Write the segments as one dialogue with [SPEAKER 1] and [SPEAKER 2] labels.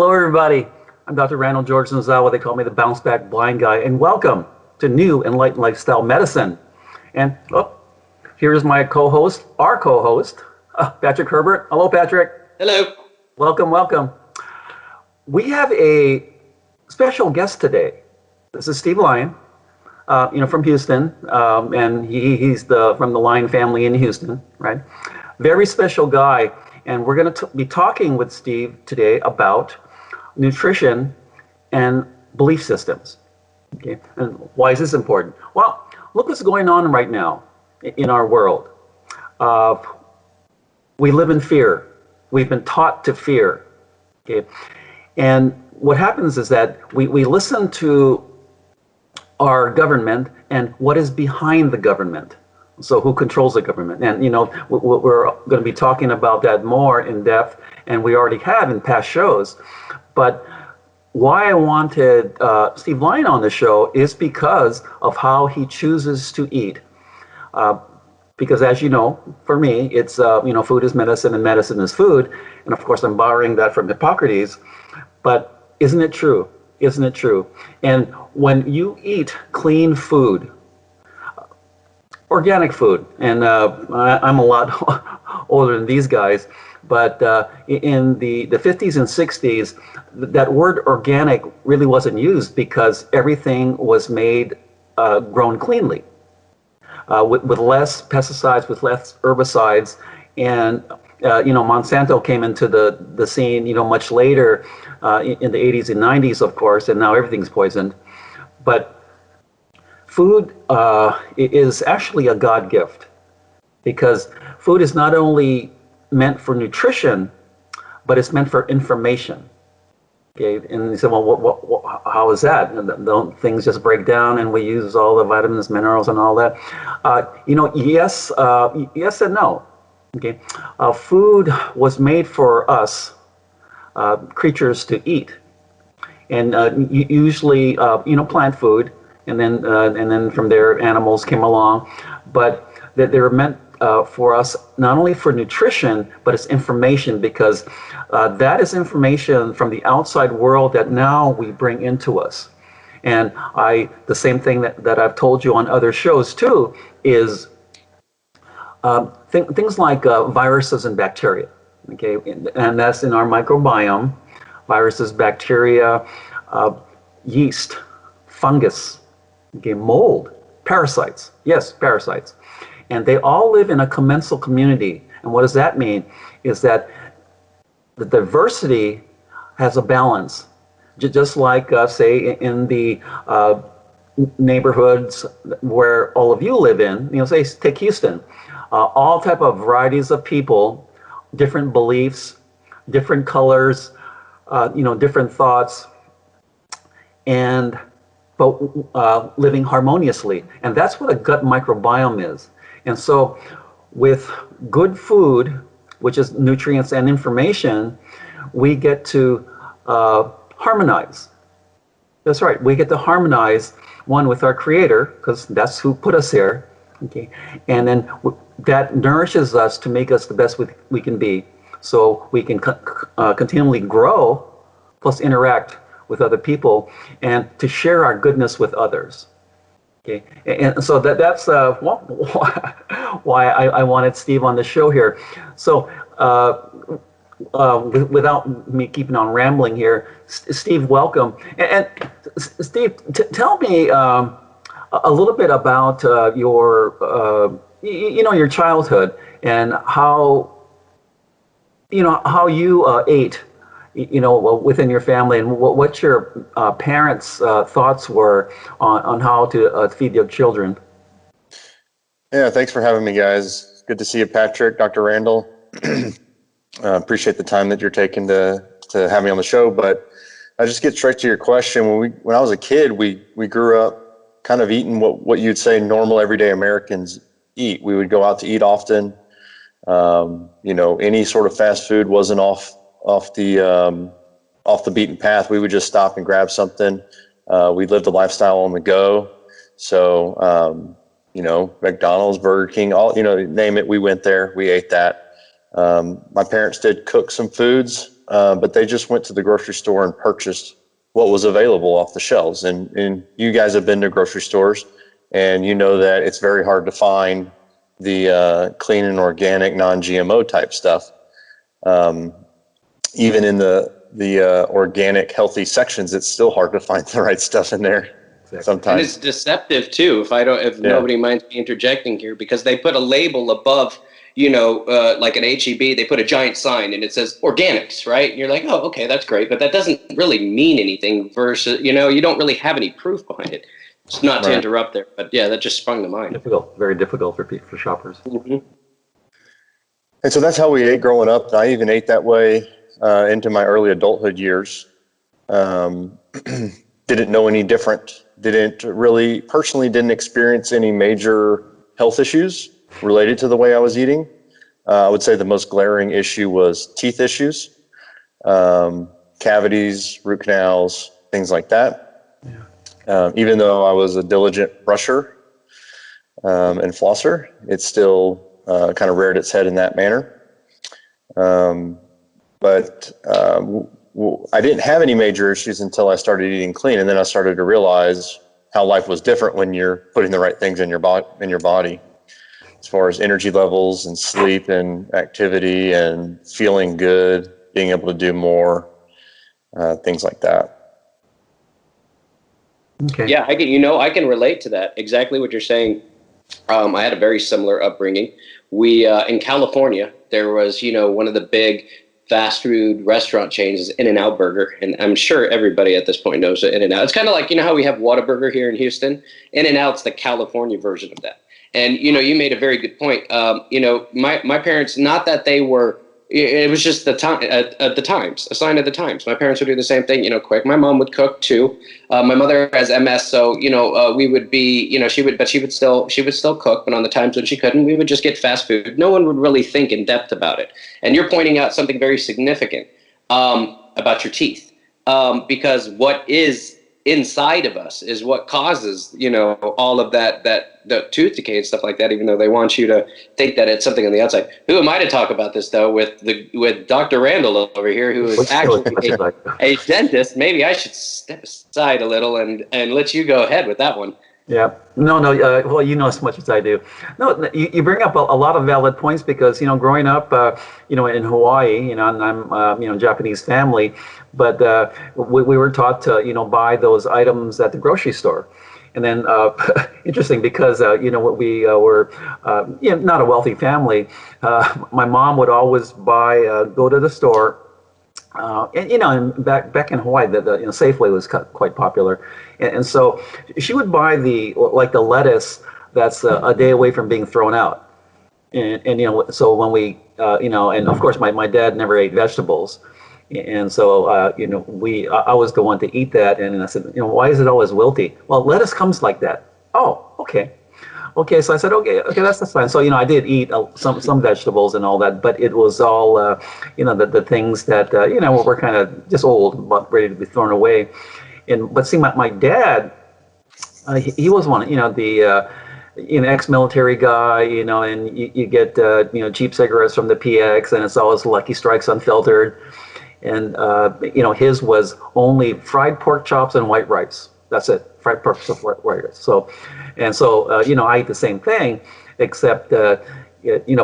[SPEAKER 1] Hello, everybody. I'm Dr. Randall George Zawa. They call me the Bounce Back Blind Guy. And welcome to New Enlightened Lifestyle Medicine. And here's my co-host, Patrick Herbert. Hello, Patrick.
[SPEAKER 2] Hello.
[SPEAKER 1] Welcome. We have a special guest today. This is Steve Lyon, from Houston, and he's from the Lyon family in Houston, right? Very special guy. And we're going to be talking with Steve today about nutrition and belief systems. Okay, and why is this important? Well, look what's going on right now in our world. We live in fear. We've been taught to fear. Okay, and what happens is that we listen to our government and what is behind the government. So who controls the government? And, we're going to be talking about that more in depth, and we already have in past shows. But why I wanted Steve Lyon on the show is because of how he chooses to eat. Because as you know, for me, it's, food is medicine and medicine is food. And of course, I'm borrowing that from Hippocrates. But isn't it true? Isn't it true? And when you eat clean food, organic food, and I'm a lot older than these guys, but in the 50s and 60s, that word organic really wasn't used because everything was made, grown cleanly, with less pesticides, with less herbicides, and Monsanto came into the scene, much later, in the 80s and 90s, of course, and now everything's poisoned. But food is actually a God gift, because food is not only meant for nutrition, but it's meant for information. Okay, and you say, well, how is that? Don't things just break down and we use all the vitamins, minerals, and all that? Yes and no. Okay, food was made for us creatures to eat, and usually, plant food. And then from there, animals came along, but they were meant for us not only for nutrition, but it's information, because that is information from the outside world that now we bring into us. And the same thing that I've told you on other shows too is things like viruses and bacteria. Okay, and that's in our microbiome. Viruses, bacteria, yeast, fungus. Okay, mold, parasites. Yes, parasites. And they all live in a commensal community. And what does that mean? Is that the diversity has a balance. Just like, say, in the neighborhoods where all of you live in, say, take Houston. All type of varieties of people, different beliefs, different colors, different thoughts, but living harmoniously. And that's what a gut microbiome is. And so with good food, which is nutrients and information, we get to harmonize. That's right, we get to harmonize, one, with our Creator, because that's who put us here. Okay, and then that nourishes us to make us the best we can be, so we can continually grow, plus interact with other people, and to share our goodness with others. Okay, and so that's why I wanted Steve on the show here. So without me keeping on rambling here, Steve, welcome. And Steve, tell me a little bit about your childhood and how you ate. Within your family, and what your parents' thoughts were on how to feed your children.
[SPEAKER 3] Yeah, thanks for having me, guys. Good to see you, Patrick, Dr. Randall. Appreciate the time that you're taking to have me on the show. But I just get straight to your question. When I was a kid, we grew up kind of eating what you'd say normal everyday Americans eat. We would go out to eat often. Any sort of fast food wasn't off the beaten path. We would just stop and grab something. We lived a lifestyle on the go. So, McDonald's, Burger King, name it, we went there, we ate that. My parents did cook some foods. but they just went to the grocery store and purchased what was available off the shelves. And you guys have been to grocery stores, and you know that it's very hard to find the clean and organic, non-GMO type stuff. Even in the organic, healthy sections, it's still hard to find the right stuff in there. Exactly. Sometimes.
[SPEAKER 2] And it's deceptive too. If nobody minds me interjecting here, because they put a label above, like an HEB, they put a giant sign and it says organics, right? And you're like, oh, okay, that's great, but that doesn't really mean anything. Versus, you don't really have any proof behind it. It's not to interrupt there, but yeah, that just sprung to mind.
[SPEAKER 1] Difficult, very difficult for shoppers.
[SPEAKER 2] Mm-hmm.
[SPEAKER 3] And so that's how we ate growing up. I even ate that way into my early adulthood years. Didn't know any different. Didn't experience any major health issues related to the way I was eating. I would say the most glaring issue was teeth issues, cavities, root canals, things like that. Yeah. Even though I was a diligent brusher and flosser, it still kind of reared its head in that manner. But I didn't have any major issues until I started eating clean, and then I started to realize how life was different when you're putting the right things in your body, as far as energy levels and sleep and activity and feeling good, being able to do more, things like that.
[SPEAKER 2] Okay. Yeah, I can relate to that. Exactly what you're saying. I had a very similar upbringing. We in California, there was one of the big fast food restaurant chains is In-N-Out Burger, and I'm sure everybody at this point knows In-N-Out. It's kind of like how we have Whataburger here in Houston. In-N-Out's the California version of that. And you made a very good point. My parents, not that they were. It was just the time at the times, a sign of the times. My parents would do the same thing, quick. My mom would cook too. My mother has MS, so we would be, she would still cook. But on the times when she couldn't, we would just get fast food. No one would really think in depth about it. And you're pointing out something very significant about your teeth, because what is inside of us is what causes all of the tooth decay and stuff like that, even though they want you to think that it's something on the outside. Who am I to talk about this though with Dr. Randall over here, who is actually a dentist? Maybe I should step aside a little and let you go ahead with that one.
[SPEAKER 1] Yeah. No. Well, you know as much as I do. No, you bring up a lot of valid points because, growing up, in Hawaii, and I'm, Japanese family, but we were taught to, buy those items at the grocery store. And then, interesting because, we were, not a wealthy family. My mom would always go to the store. And back in Hawaii, the Safeway was quite popular, and so she would buy the lettuce that's a day away from being thrown out, and so when we and of course my dad never ate vegetables, and so I was the one to eat that, and I said, why is it always wilty? Well, lettuce comes like that. Oh, okay. Okay, so I said, okay, that's fine. So, I did eat some vegetables and all that, but it was all, the things that, were kind of just old, but ready to be thrown away. But see, my dad, he was one, the ex-military guy, and you get, cheap cigarettes from the PX, and it's always Lucky Strikes unfiltered. And, his was only fried pork chops and white rice. That's it, fried pork chops, white rice. So, I ate the same thing, except, of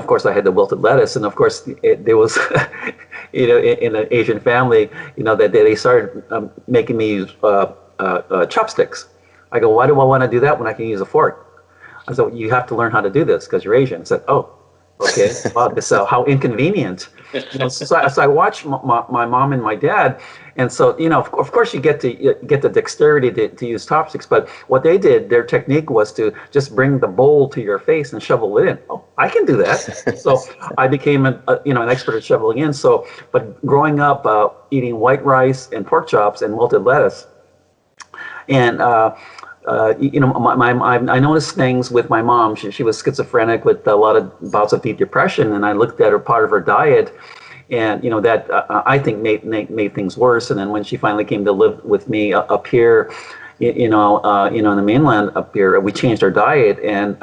[SPEAKER 1] course, I had the wilted lettuce, and of course, there was, in an Asian family, that they started making me use chopsticks. I go, why do I want to do that when I can use a fork? I said, well, you have to learn how to do this because you're Asian. I said, oh, okay, wow, this how inconvenient. So I watched my mom and my dad, and so of course you get the dexterity to use chopsticks. But what they did, their technique was to just bring the bowl to your face and shovel it in. Oh, I can do that. So I became an expert at shoveling in. So, but growing up eating white rice and pork chops and wilted lettuce, and I noticed things with my mom. She was schizophrenic with a lot of bouts of deep depression, and I looked at her part of her diet, and that I think made things worse. And then when she finally came to live with me up here, in the mainland up here, we changed our diet, and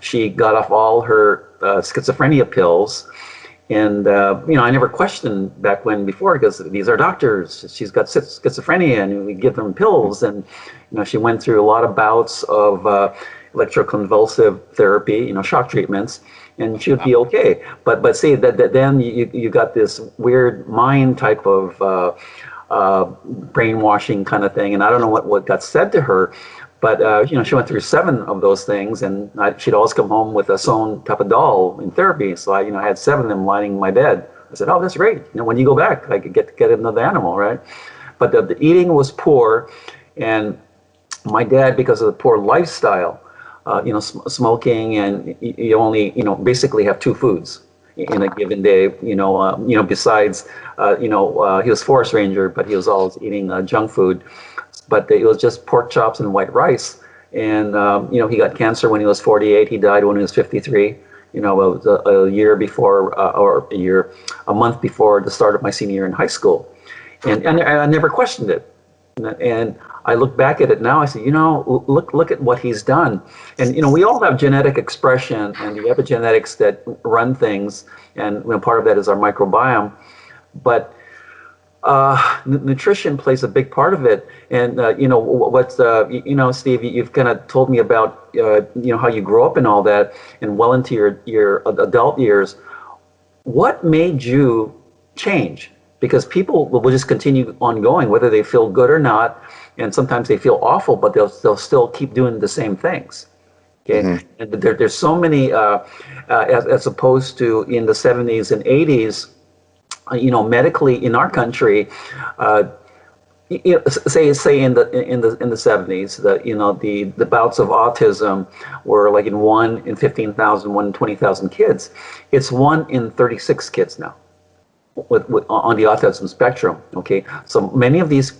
[SPEAKER 1] she got off all her schizophrenia pills. And I never questioned back when before, because these are doctors. She's got schizophrenia, and we give them pills. And she went through a lot of bouts of electroconvulsive therapy, shock treatments, and she would be okay. But see that then you got this weird mind type of brainwashing kind of thing, and I don't know what got said to her. But she went through 7 of those things, and she'd always come home with a sewn type of doll in therapy. So I had 7 of them lining my bed. I said, "Oh, that's great. When you go back, I could get another animal, right?" But the eating was poor, and my dad, because of the poor lifestyle, smoking, and you only basically have 2 foods in a given day. Besides, he was forest ranger, but he was always eating junk food. But it was just pork chops and white rice. And, he got cancer when he was 48. He died when he was 53. It was a year before, a month before the start of my senior year in high school. And I never questioned it. And I look back at it now, I say, look at what he's done. And, we all have genetic expression and the epigenetics that run things. And part of that is our microbiome. But nutrition plays a big part of it. And Steve, you've kind of told me about how you grew up and all that, and well into your adult years. What made you change? Because people will just continue on going, whether they feel good or not, and sometimes they feel awful, but they'll still keep doing the same things. Okay, mm-hmm. And there's so many, as opposed to in the 70s and 80s. Medically in our country, say in the 70s, the bouts of autism were like in 1 in 15,000, 1 in 20,000 kids. It's 1 in 36 kids now, with on the autism spectrum. Okay, so many of these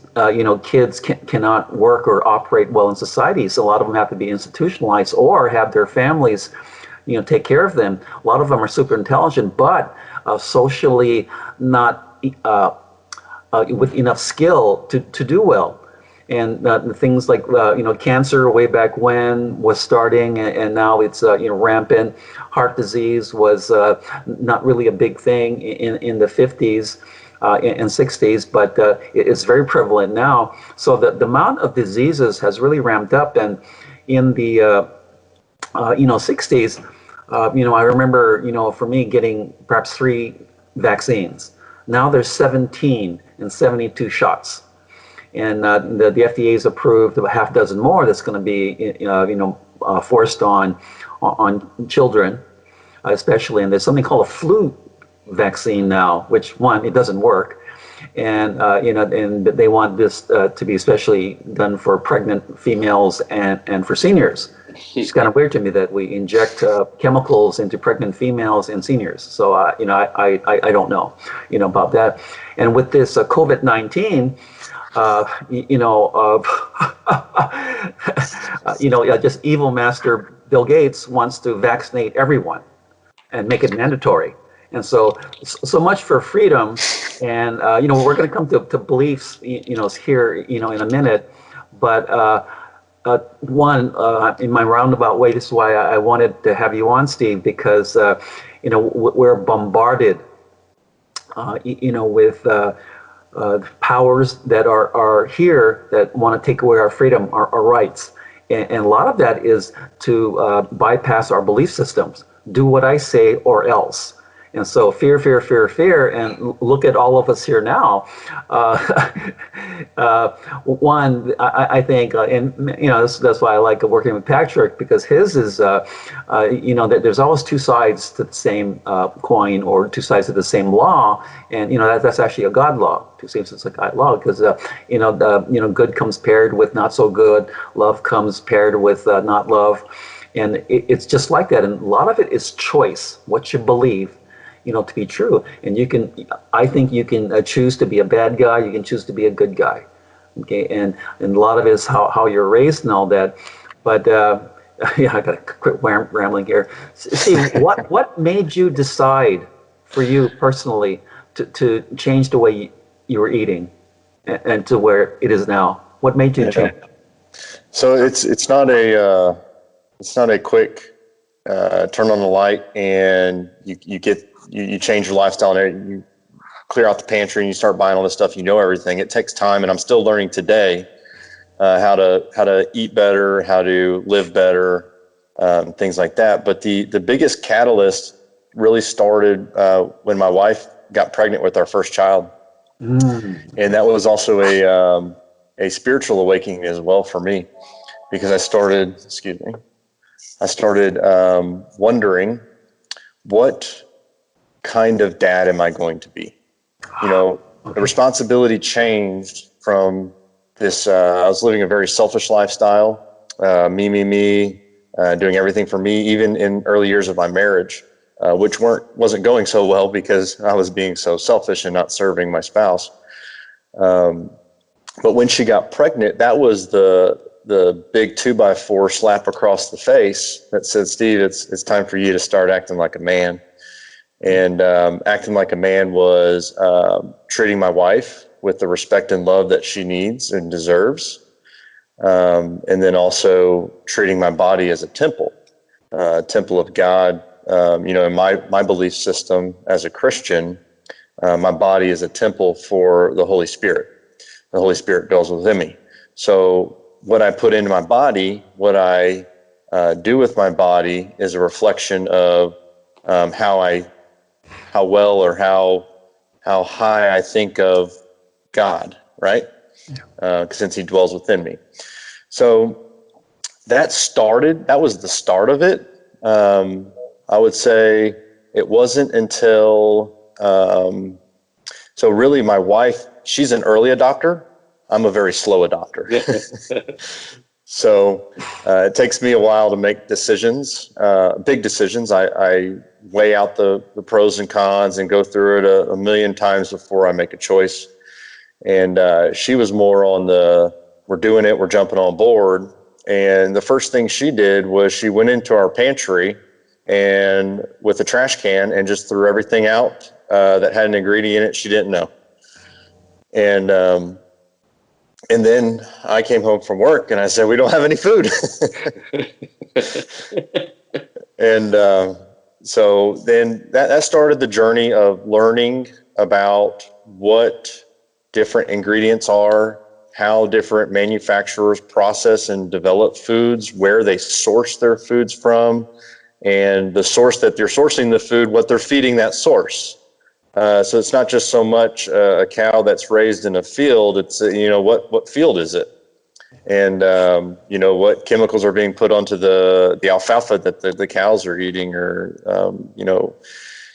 [SPEAKER 1] kids cannot work or operate well in society. So a lot of them have to be institutionalized or have their families take care of them. A lot of them are super intelligent, but socially not with enough skill to do well. And things like cancer way back when was starting, and now it's rampant. Heart disease was not really a big thing in the 50s and 60s, but it's very prevalent now. So the amount of diseases has really ramped up, and in the 60s. I remember, for me, getting perhaps 3 vaccines. Now there's 17 and 72 shots. And the FDA has approved a half dozen more that's going to be, forced on children, especially. And there's something called a flu vaccine now, which, it doesn't work. And, and they want this to be especially done for pregnant females and for seniors. It's kind of weird to me that we inject chemicals into pregnant females and seniors. So, I don't know, about that. And with this COVID-19, just evil master Bill Gates wants to vaccinate everyone and make it mandatory. And so much for freedom. And, we're going to come to beliefs, here, in a minute. But in my roundabout way, this is why I wanted to have you on, Steve, because, we're bombarded, with powers that are here that want to take away our freedom, our rights. And a lot of that is to bypass our belief systems. Do what I say or else. And so fear, and look at all of us here now. I think, and that's why I like working with Patrick, because his is, that there's always 2 sides to the same coin, or 2 sides to the same law, and that's actually a God law. 2 sides is a God law, because good comes paired with not so good, love comes paired with not love, and it's just like that. And a lot of it is choice, what you believe. To be true. And I think you can choose to be a bad guy, you can choose to be a good guy. Okay, and a lot of it is how you're raised and all that. But I gotta quit rambling here. See, what made you decide, for you personally, to change the way you were eating and to where it is now? What made you change?
[SPEAKER 3] So it's not a quick turn on the light and you change your lifestyle and you clear out the pantry and you start buying all this stuff. You know everything. It takes time, and I'm still learning today how to eat better, how to live better, things like that. But the biggest catalyst really started when my wife got pregnant with our first child, and that was also a spiritual awakening as well for me, because I started wondering, what kind of dad am I going to be? The responsibility changed from this. I was living a very selfish lifestyle, me, doing everything for me, even in early years of my marriage, which wasn't going so well because I was being so selfish and not serving my spouse. But when she got pregnant, that was the big 2x4 slap across the face that said, Steve, it's time for you to start acting like a man. And acting like a man was treating my wife with the respect and love that she needs and deserves. And then also treating my body as a temple of God. In my belief system as a Christian, my body is a temple for the Holy Spirit. The Holy Spirit dwells within me. So what I put into my body, what I do with my body, is a reflection of how well or how high I think of God, right? Since He dwells within me. So that was the start of it. I would say it wasn't until, so really my wife, she's an early adopter. I'm a very slow adopter. So it takes me a while to make decisions, big decisions. I weigh out the pros and cons and go through it a million times before I make a choice. And she was more on we're doing it, we're jumping on board. And the first thing she did was she went into our pantry and with a trash can and just threw everything out that had an ingredient in it she didn't know. And then I came home from work and I said, we don't have any food. And so then that started the journey of learning about what different ingredients are, how different manufacturers process and develop foods, where they source their foods from, and the source that they're sourcing the food, what they're feeding that source. So it's not just so much a cow that's raised in a field. It's what field is it, and what chemicals are being put onto the alfalfa that the cows are eating, or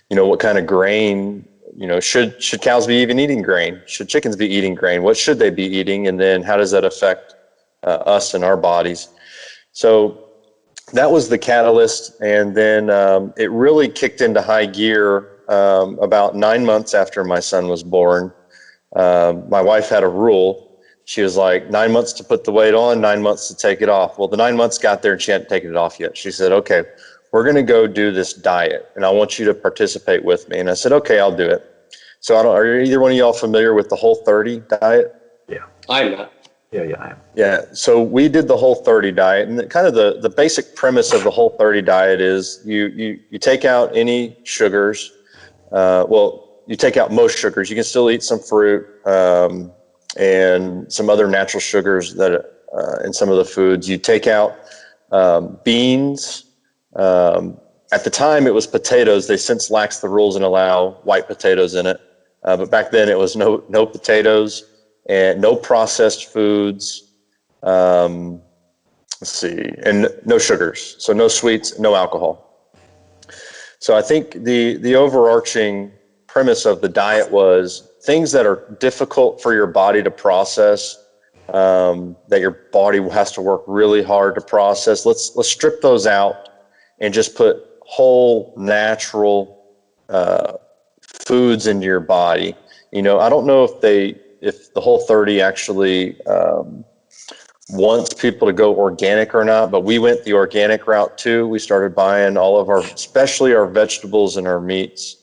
[SPEAKER 3] what kind of grain. Should cows be even eating grain? Should chickens be eating grain? What should they be eating? And then how does that affect us and our bodies? So that was the catalyst, and then it really kicked into high gear. About 9 months after my son was born, my wife had a rule. She was like, 9 months to put the weight on, 9 months to take it off. Well, the 9 months got there and she hadn't taken it off yet. She said, okay, we're going to go do this diet and I want you to participate with me. And I said, okay, I'll do it. So are either one of y'all familiar with the Whole30 diet?
[SPEAKER 2] Yeah. I'm not.
[SPEAKER 1] Yeah, I am.
[SPEAKER 3] Yeah, so we did the Whole30 diet, and kind of the basic premise of the Whole30 diet is you take out any sugars. You take out most sugars. You can still eat some fruit and some other natural sugars that in some of the foods. You take out beans. At the time, it was potatoes. They since laxed the rules and allow white potatoes in it. But back then, it was no potatoes and no processed foods. Let's see, and no sugars. So no sweets, no alcohol. So I think the overarching premise of the diet was things that are difficult for your body to process, that your body has to work really hard to process. Let's strip those out and just put whole natural foods into your body. I don't know if the Whole30 actually wants people to go organic or not, but we went the organic route too. We started buying all of especially our vegetables and our meats.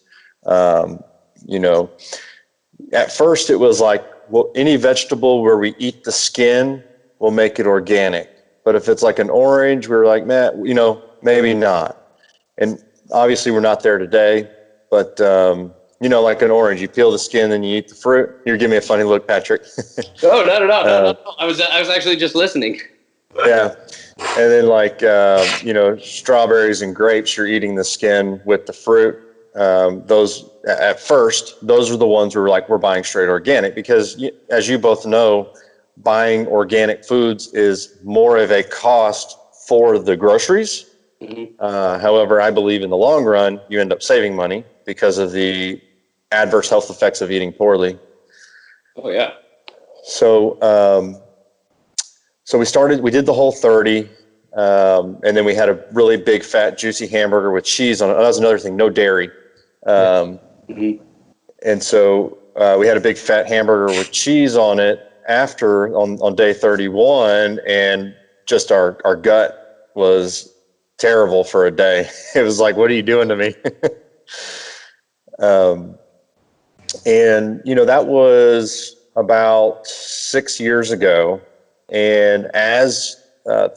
[SPEAKER 3] At first it was like, well, any vegetable where we eat the skin, we'll make it organic. But if it's like an orange, we were like, man, maybe not. And obviously we're not there today, but like an orange, you peel the skin, then you eat the fruit. You're giving me a funny look, Patrick.
[SPEAKER 2] Oh, no. I was actually just listening.
[SPEAKER 3] Yeah. And then strawberries and grapes, you're eating the skin with the fruit. Those are the ones who we're buying straight organic, because as you both know, buying organic foods is more of a cost for the groceries. Mm-hmm. However, I believe in the long run, you end up saving money because of the adverse health effects of eating poorly.
[SPEAKER 2] Oh yeah.
[SPEAKER 3] So we did the Whole30, and then we had a really big fat juicy hamburger with cheese on it. That was another thing, no dairy. Mm-hmm. And so we had a big fat hamburger with cheese on it on day 31, and just our gut was terrible for a day. It was like, what are you doing to me? And that was about 6 years ago. And as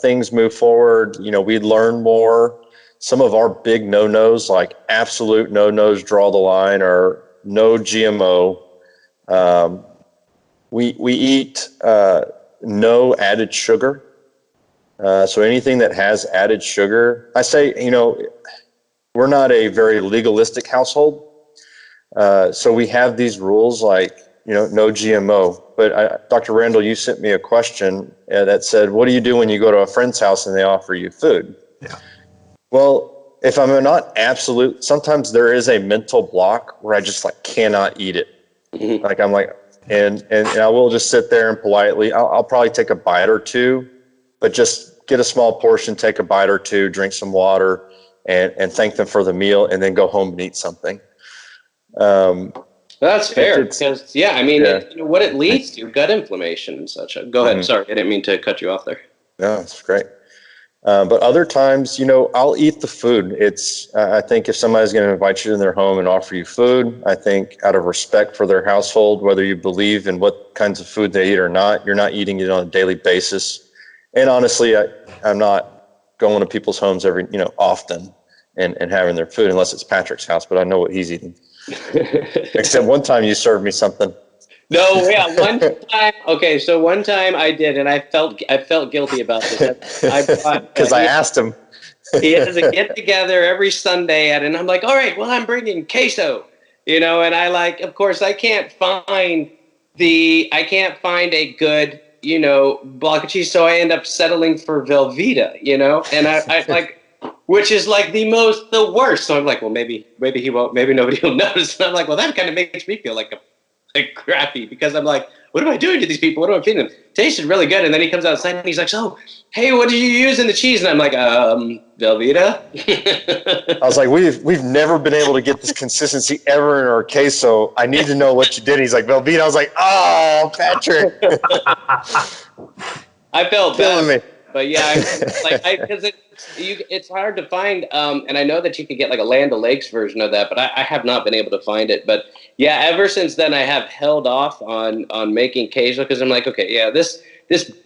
[SPEAKER 3] things move forward, we learn more. Some of our big no-nos, like absolute no-nos, draw the line, are no GMO. We eat no added sugar. So anything that has added sugar, I say, we're not a very legalistic household. So we have these rules like, no GMO. But Dr. Randall, you sent me a question that said, what do you do when you go to a friend's house and they offer you food?
[SPEAKER 1] Yeah.
[SPEAKER 3] Well, if I'm not absolute, sometimes there is a mental block where I just cannot eat it. Mm-hmm. And I will just sit there and politely, I'll probably take a bite or two, but just get a small portion, take a bite or two, drink some water, and thank them for the meal, and then go home and eat something.
[SPEAKER 2] That's fair, because what it leads to, gut inflammation and such. Go ahead. Mm-hmm. Sorry, I didn't mean to cut you off there.
[SPEAKER 3] No, it's great. But other times, I'll eat the food. I think if somebody's going to invite you in their home and offer you food, I think out of respect for their household, whether you believe in what kinds of food they eat or not, you're not eating it on a daily basis. And honestly, I'm not going to people's homes often and having their food, unless it's Patrick's house, but I know what he's eating. Except one time you served me something.
[SPEAKER 2] No, yeah, one time. Okay, so one time I did, and I felt guilty about this.
[SPEAKER 3] Because I asked him.
[SPEAKER 2] He has a get together every Sunday, and I'm like, all right, well, I'm bringing queso, and I of course, I can't find a good, block of cheese, so I end up settling for Velveeta, and I which is the worst. So I'm like, well, maybe he won't, maybe nobody will notice. And I'm like, well, that kind of makes me feel like crappy, because I'm like, what am I doing to these people? What am I feeding them? Tasted really good. And then he comes outside and he's like, so, hey, what did you use in the cheese? And I'm like, Velveeta.
[SPEAKER 3] I was like, we've never been able to get this consistency ever in our queso. I need to know what you did. He's like, Velveeta. I was like, oh, Patrick.
[SPEAKER 2] I felt
[SPEAKER 3] killing me.
[SPEAKER 2] But yeah, because it's hard to find, and I know that you could get a Land O'Lakes version of that, but I have not been able to find it. But yeah, ever since then, I have held off on making queso, because I'm like, okay, yeah, this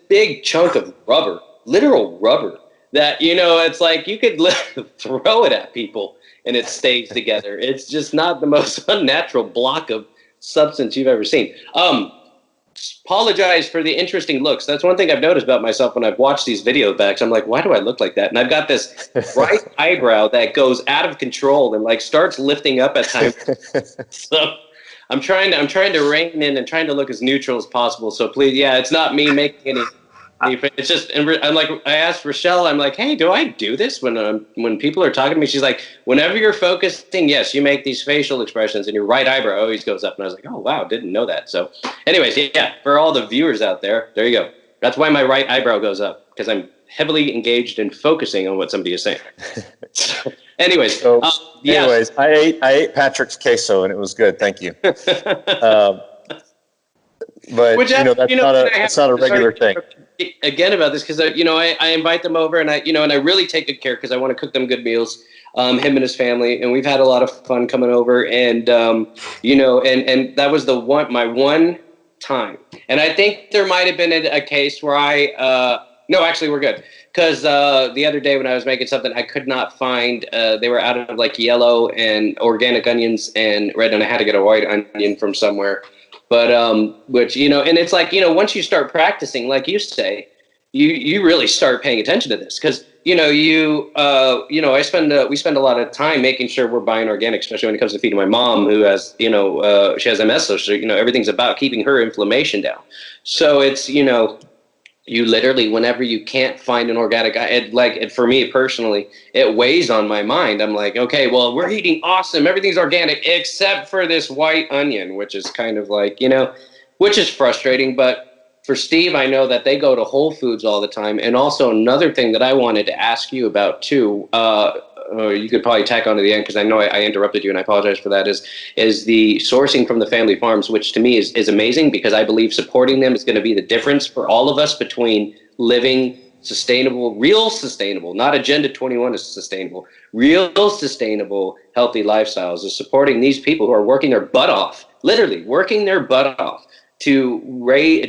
[SPEAKER 2] big chunk of rubber, literal rubber, that it's like you could throw it at people and it stays together. It's just not the most unnatural block of substance you've ever seen. Apologize for the interesting looks. That's one thing I've noticed about myself when I've watched these video backs. I'm like, why do I look like that? And I've got this right eyebrow that goes out of control and starts lifting up at times. So I'm trying to rein in and trying to look as neutral as possible. So please, yeah, it's not me making any. It's just, and I'm like, I asked Rochelle, I'm like, hey, do I do this when people are talking to me? She's like, whenever you're focusing, yes, you make these facial expressions and your right eyebrow always goes up. And I was like, oh, wow, didn't know that. So anyways, yeah, for all the viewers out there you go. That's why my right eyebrow goes up, because I'm heavily engaged in focusing on what somebody is saying. Anyways,
[SPEAKER 3] yes. I ate Patrick's queso and it was good. Thank you. But that's not a regular thing.
[SPEAKER 2] Again about this, because I invite them over, and I really take good care, because I want to cook them good meals. Him and his family, and we've had a lot of fun coming over, and and that was my one time. And I think there might have been a case where no, actually we're good, because the other day when I was making something, I could not find, they were out of like yellow and organic onions and red, and I had to get a white onion from somewhere. But, which, and it's like, once you start practicing, like you say, you really start paying attention to this because, we spend a lot of time making sure we're buying organic, especially when it comes to feeding my mom who has, she has MS. So, everything's about keeping her inflammation down. So it's, you literally, whenever you can't find an organic, for me personally, it weighs on my mind. I'm like, okay, well, we're eating awesome. Everything's organic except for this white onion, which is kind of like, which is frustrating. But for Steve, I know that they go to Whole Foods all the time. And also another thing that I wanted to ask you about too, you could probably tack on to the end because I know I interrupted you and I apologize for that, is the sourcing from the family farms, which to me is amazing because I believe supporting them is going to be the difference for all of us between living sustainable, real sustainable, not Agenda 21 is sustainable, real sustainable, healthy lifestyles, is supporting these people who are working their butt off, literally working their butt off to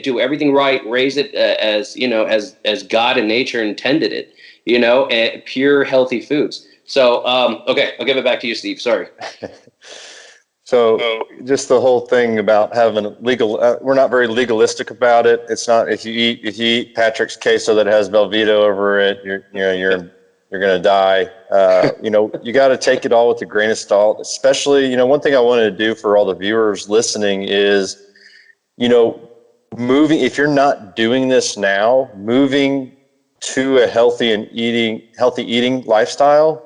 [SPEAKER 2] do everything right, raise it as God and nature intended it, and pure healthy foods. So, okay, I'll give it back to you, Steve. Sorry.
[SPEAKER 3] So just the whole thing about having legal, we're not very legalistic about it. It's not, if you eat Patrick's queso that has Velveeta over it, you're going to die. You got to take it all with a grain of salt, especially, one thing I wanted to do for all the viewers listening is, moving, if you're not doing this now, moving to a healthy eating lifestyle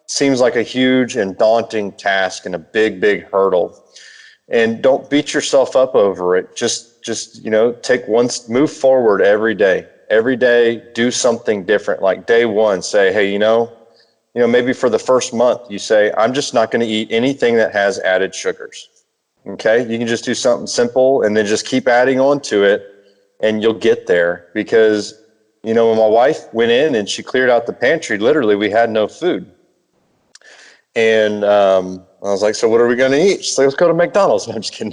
[SPEAKER 3] seems like a huge and daunting task and a big hurdle. And don't beat yourself up over it. Just move forward every day. Every day, do something different. Like day one, say, hey, maybe for the first month, you say, I'm just not going to eat anything that has added sugars. Okay, you can just do something simple and then just keep adding on to it and you'll get there. Because, when my wife went in and she cleared out the pantry, literally we had no food. And I was like, so what are we going to eat? She's like, let's go to McDonald's. No, I'm just kidding.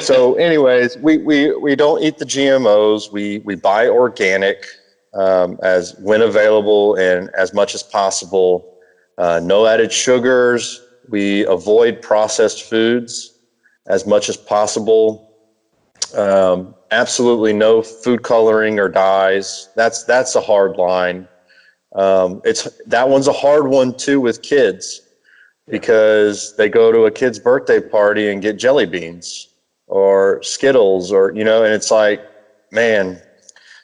[SPEAKER 3] So anyways, we don't eat the GMOs. We buy organic. As when available and as much as possible. No added sugars. We avoid processed foods as much as possible. Absolutely no food coloring or dyes. That's a hard line. That one's a hard one too with kids because they go to a kid's birthday party and get jelly beans or Skittles and it's like, man.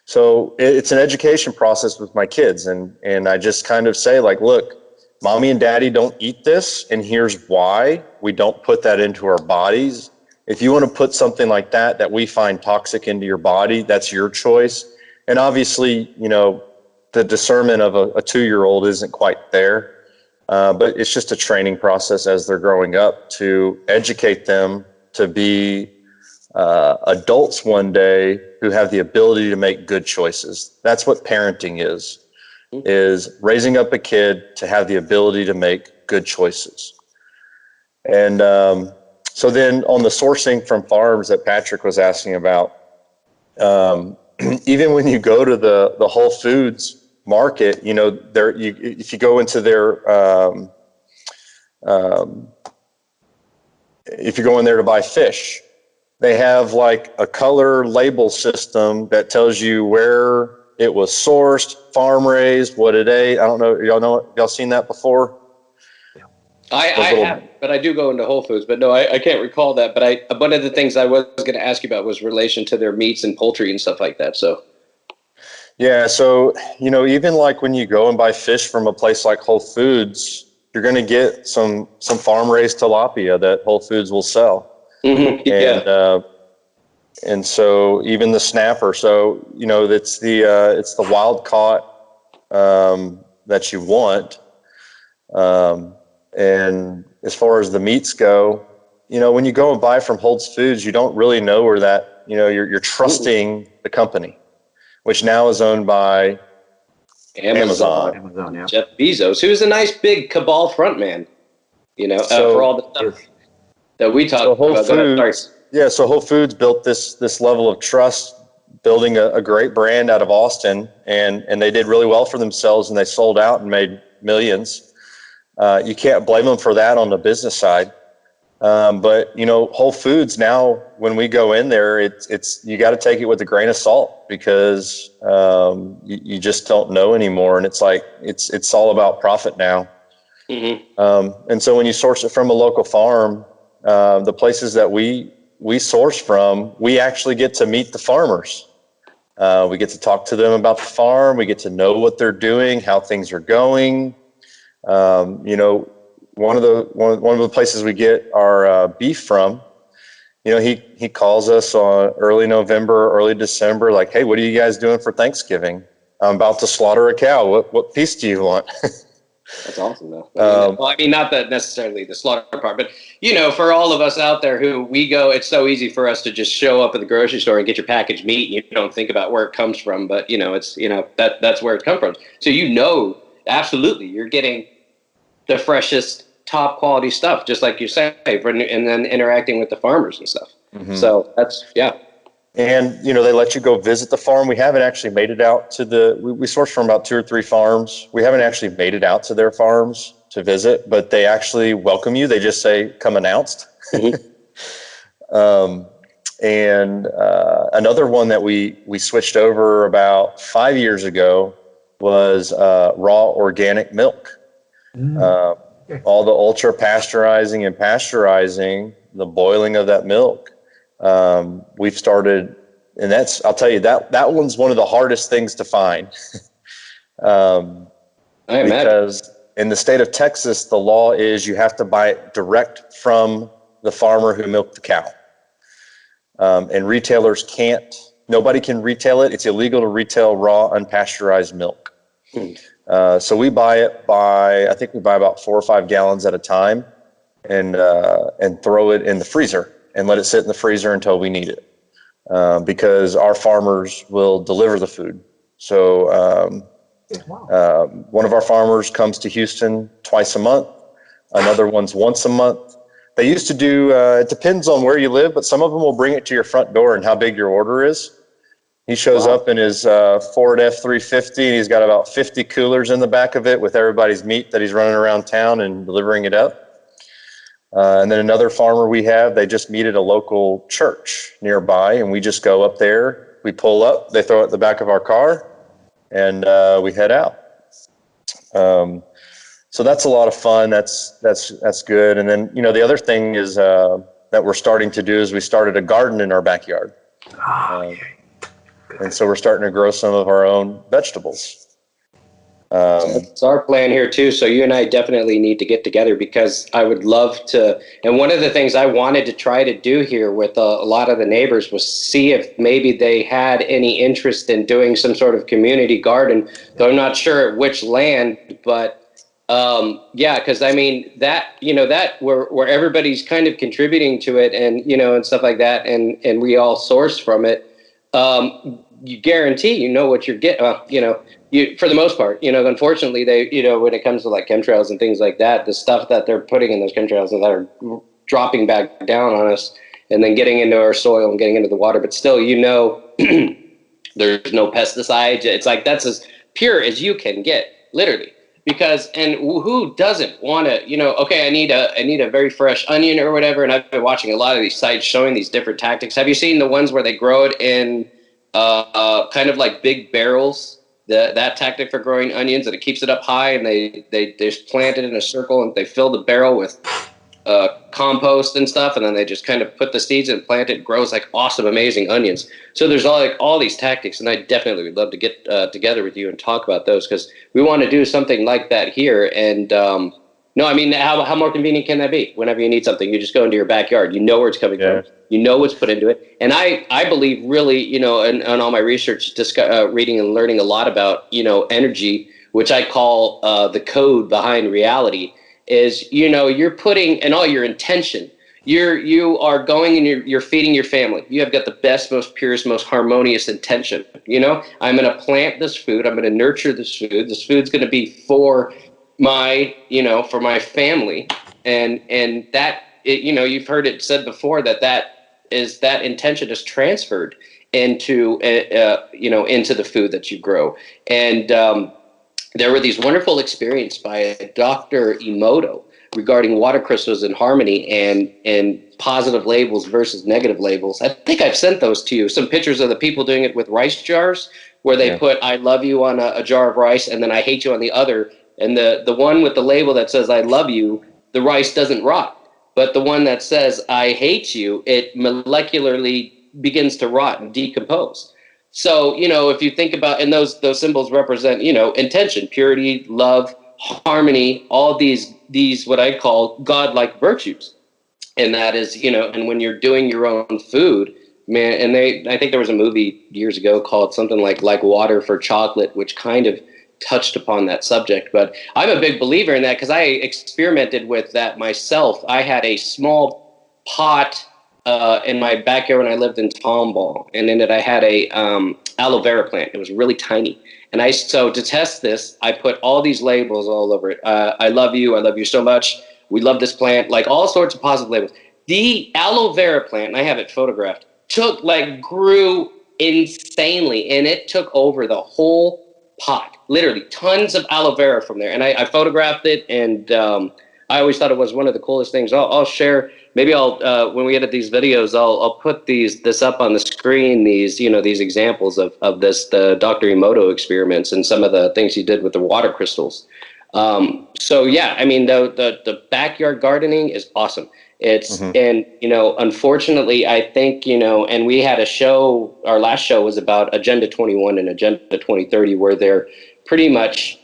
[SPEAKER 3] So it's an education process with my kids. And I just kind of say like, look, mommy and daddy don't eat this. And here's why. We don't put that into our bodies. If you want to put something like that we find toxic into your body, that's your choice. And obviously, the discernment of a 2-year-old isn't quite there. But it's just a training process as they're growing up to educate them to be adults one day who have the ability to make good choices. That's what parenting is raising up a kid to have the ability to make good choices. And so then on the sourcing from farms that Patrick was asking about, even when you go to the Whole Foods market, if you go into their if you go in there to buy fish, they have like a color label system that tells you where it was sourced, farm raised, what it ate. I don't know. Y'all seen that before?
[SPEAKER 2] I have, but I do go into Whole Foods, but no, I can't recall that. But one of the things I was going to ask you about was relation to their meats and poultry and stuff like that. So.
[SPEAKER 3] Yeah. So, even like when you go and buy fish from a place like Whole Foods, you're going to get some farm raised tilapia that Whole Foods will sell.
[SPEAKER 2] Mm-hmm. Yeah.
[SPEAKER 3] And so even the snapper, so it's the wild caught that you want. And as far as the meats go, when you go and buy from Whole Foods, you don't really know where that you're trusting the company, which now is owned by Amazon.
[SPEAKER 1] Amazon, yeah.
[SPEAKER 2] Jeff Bezos, who's a nice big cabal frontman, for all the stuff that we talk
[SPEAKER 3] Whole
[SPEAKER 2] about.
[SPEAKER 3] Foods, Yeah, so Whole Foods built this level of trust, building a great brand out of Austin, and they did really well for themselves, and they sold out and made millions. You can't blame them for that on the business side. But Whole Foods now, when we go in there, it's you got to take it with a grain of salt, because you just don't know anymore, and it's like it's all about profit now. And so when you source it from a local farm, the places that we source from, we actually get to meet the farmers. We get to talk to them about the farm. We get to know what they're doing, how things are going. One of the places we get our beef from, he calls us on early November, early December, like, hey, what are you guys doing for Thanksgiving? I'm about to slaughter a cow. What piece do you want?
[SPEAKER 2] That's awesome, though. I mean, not that necessarily the slaughter part, but for all of us out there who we go, it's so easy for us to just show up at the grocery store and get your packaged meat, and you don't think about where it comes from, but it's that's where it comes from. So absolutely, you're getting the freshest, top quality stuff, just like you say, and then interacting with the farmers and stuff. Mm-hmm. So that's
[SPEAKER 3] And they let you go visit the farm. We haven't actually made it out to we source from about 2 or 3 farms. We haven't actually made it out to their farms to visit, but they actually welcome you. They just say, come announced. Mm-hmm. And another one that we switched over about 5 years ago was raw organic milk. All the ultra pasteurizing and pasteurizing, the boiling of that milk. We've started, and I'll tell you, that one's one of the hardest things to find. Because in the state of Texas, the law is you have to buy it direct from the farmer who milked the cow. And retailers nobody can retail it. It's illegal to retail raw, unpasteurized milk. So we buy it I think we buy about 4 or 5 gallons at a time, and throw it in the freezer and let it sit in the freezer until we need it, because our farmers will deliver the food. So one of our farmers comes to Houston twice a month. Another one's once a month. They used to do, it depends on where you live, but some of them will bring it to your front door and how big your order is. He shows up in his Ford F-350, and he's got about 50 coolers in the back of it with everybody's meat that he's running around town and delivering it up. And then another farmer we have, they just meet at a local church nearby, and we just go up there. We pull up, they throw it in the back of our car, and we head out. So that's a lot of fun. That's good. And then the other thing is that we're starting to do is we started a garden in our backyard. And so we're starting to grow some of our own vegetables.
[SPEAKER 2] That's our plan here too. So you and I definitely need to get together, because I would love to. And one of the things I wanted to try to do here with a lot of the neighbors was see if maybe they had any interest in doing some sort of community garden. Though I'm not sure at which land, but because I mean that where everybody's kind of contributing to it, and and stuff like that, and we all source from it. You guarantee what you're getting. For the most part, unfortunately, they, when it comes to like chemtrails and things like that, the stuff that they're putting in those chemtrails that are dropping back down on us and then getting into our soil and getting into the water. But still, there's no pesticides. It's like that's as pure as you can get, literally. Because, and who doesn't want to, okay, I need a very fresh onion or whatever. And I've been watching a lot of these sites showing these different tactics. Have you seen the ones where they grow it in kind of like big barrels? That tactic for growing onions, and it keeps it up high, and they just plant it in a circle, and they fill the barrel with compost and stuff, and then they just kind of put the seeds and plant it. It grows like awesome, amazing onions. So there's all these tactics, and I definitely would love to get together with you and talk about those, because we want to do something like that here. And no, I mean, how more convenient can that be? Whenever you need something, you just go into your backyard. You know where it's coming from. You know what's put into it. And I believe really, in all my research, reading and learning a lot about, energy, which I call the code behind reality, is, you're putting in all your intention. You are going and you're feeding your family. You have got the best, most purest, most harmonious intention. I'm going to plant this food. I'm going to nurture this food. This food's going to be for my family, and that you've heard it said before that is that intention is transferred into into the food that you grow. And there were these wonderful experiences by Dr. Emoto regarding water crystals and harmony and positive labels versus negative labels. I think I've sent those to you. Some pictures of the people doing it with rice jars, where they put "I love you" on a jar of rice, and then "I hate you" on the other. And the one with the label that says "I love you," the rice doesn't rot. But the one that says "I hate you," it molecularly begins to rot and decompose. So, if you think about, and those symbols represent, intention, purity, love, harmony, all these what I call godlike virtues. And that is, and when you're doing your own food, man, and I think there was a movie years ago called something like Water for Chocolate, which kind of touched upon that subject. But I'm a big believer in that because I experimented with that myself. I had a small pot in my backyard when I lived in Tomball, and in it I had a aloe vera plant. It was really tiny, and so to test this, I put all these labels all over it. I love you so much. We love this plant, like all sorts of positive labels. The aloe vera plant, and I have it photographed, grew insanely, and it took over the whole pot. Literally, tons of aloe vera from there, and I photographed it, and I always thought it was one of the coolest things. I'll share. Maybe I'll when we edit these videos, I'll put this up on the screen. These examples of the Dr. Emoto experiments and some of the things he did with the water crystals. So yeah, I mean the backyard gardening is awesome. It's and unfortunately I think and we had a show. Our last show was about Agenda 21 and Agenda 2030, where they're pretty much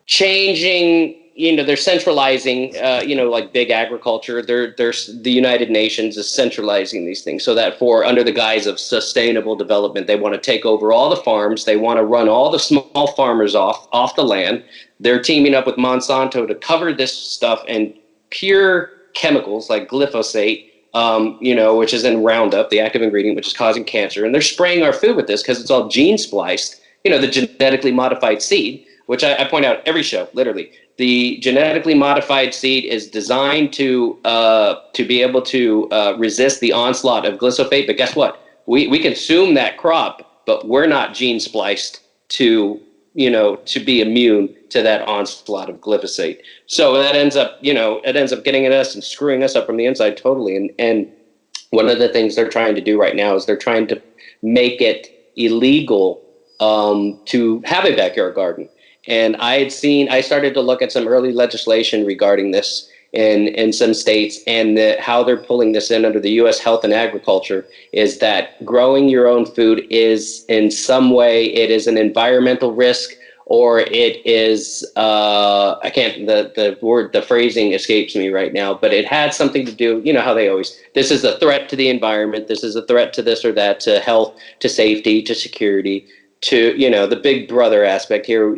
[SPEAKER 2] changing. They're centralizing, like big agriculture. The United Nations is centralizing these things so that under the guise of sustainable development, they want to take over all the farms. They want to run all the small farmers off the land. They're teaming up with Monsanto to cover this stuff and pure chemicals like glyphosate, which is in Roundup, the active ingredient, which is causing cancer. And they're spraying our food with this because it's all gene spliced, the genetically modified seed, which I point out every show, literally. The genetically modified seed is designed to be able to resist the onslaught of glyphosate. But guess what? We consume that crop, but we're not gene spliced to be immune to that onslaught of glyphosate. So that ends up getting at us and screwing us up from the inside totally. And one of the things they're trying to do right now is they're trying to make it illegal to have a backyard garden. And I started to look at some early legislation regarding this in some states, and how they're pulling this in under the U.S. Health and Agriculture is that growing your own food is in some way, it is an environmental risk, or it is, the phrasing escapes me right now, but it had something to do, how they always, this is a threat to the environment, this is a threat to this or that, to health, to safety, to security, to, the big brother aspect here,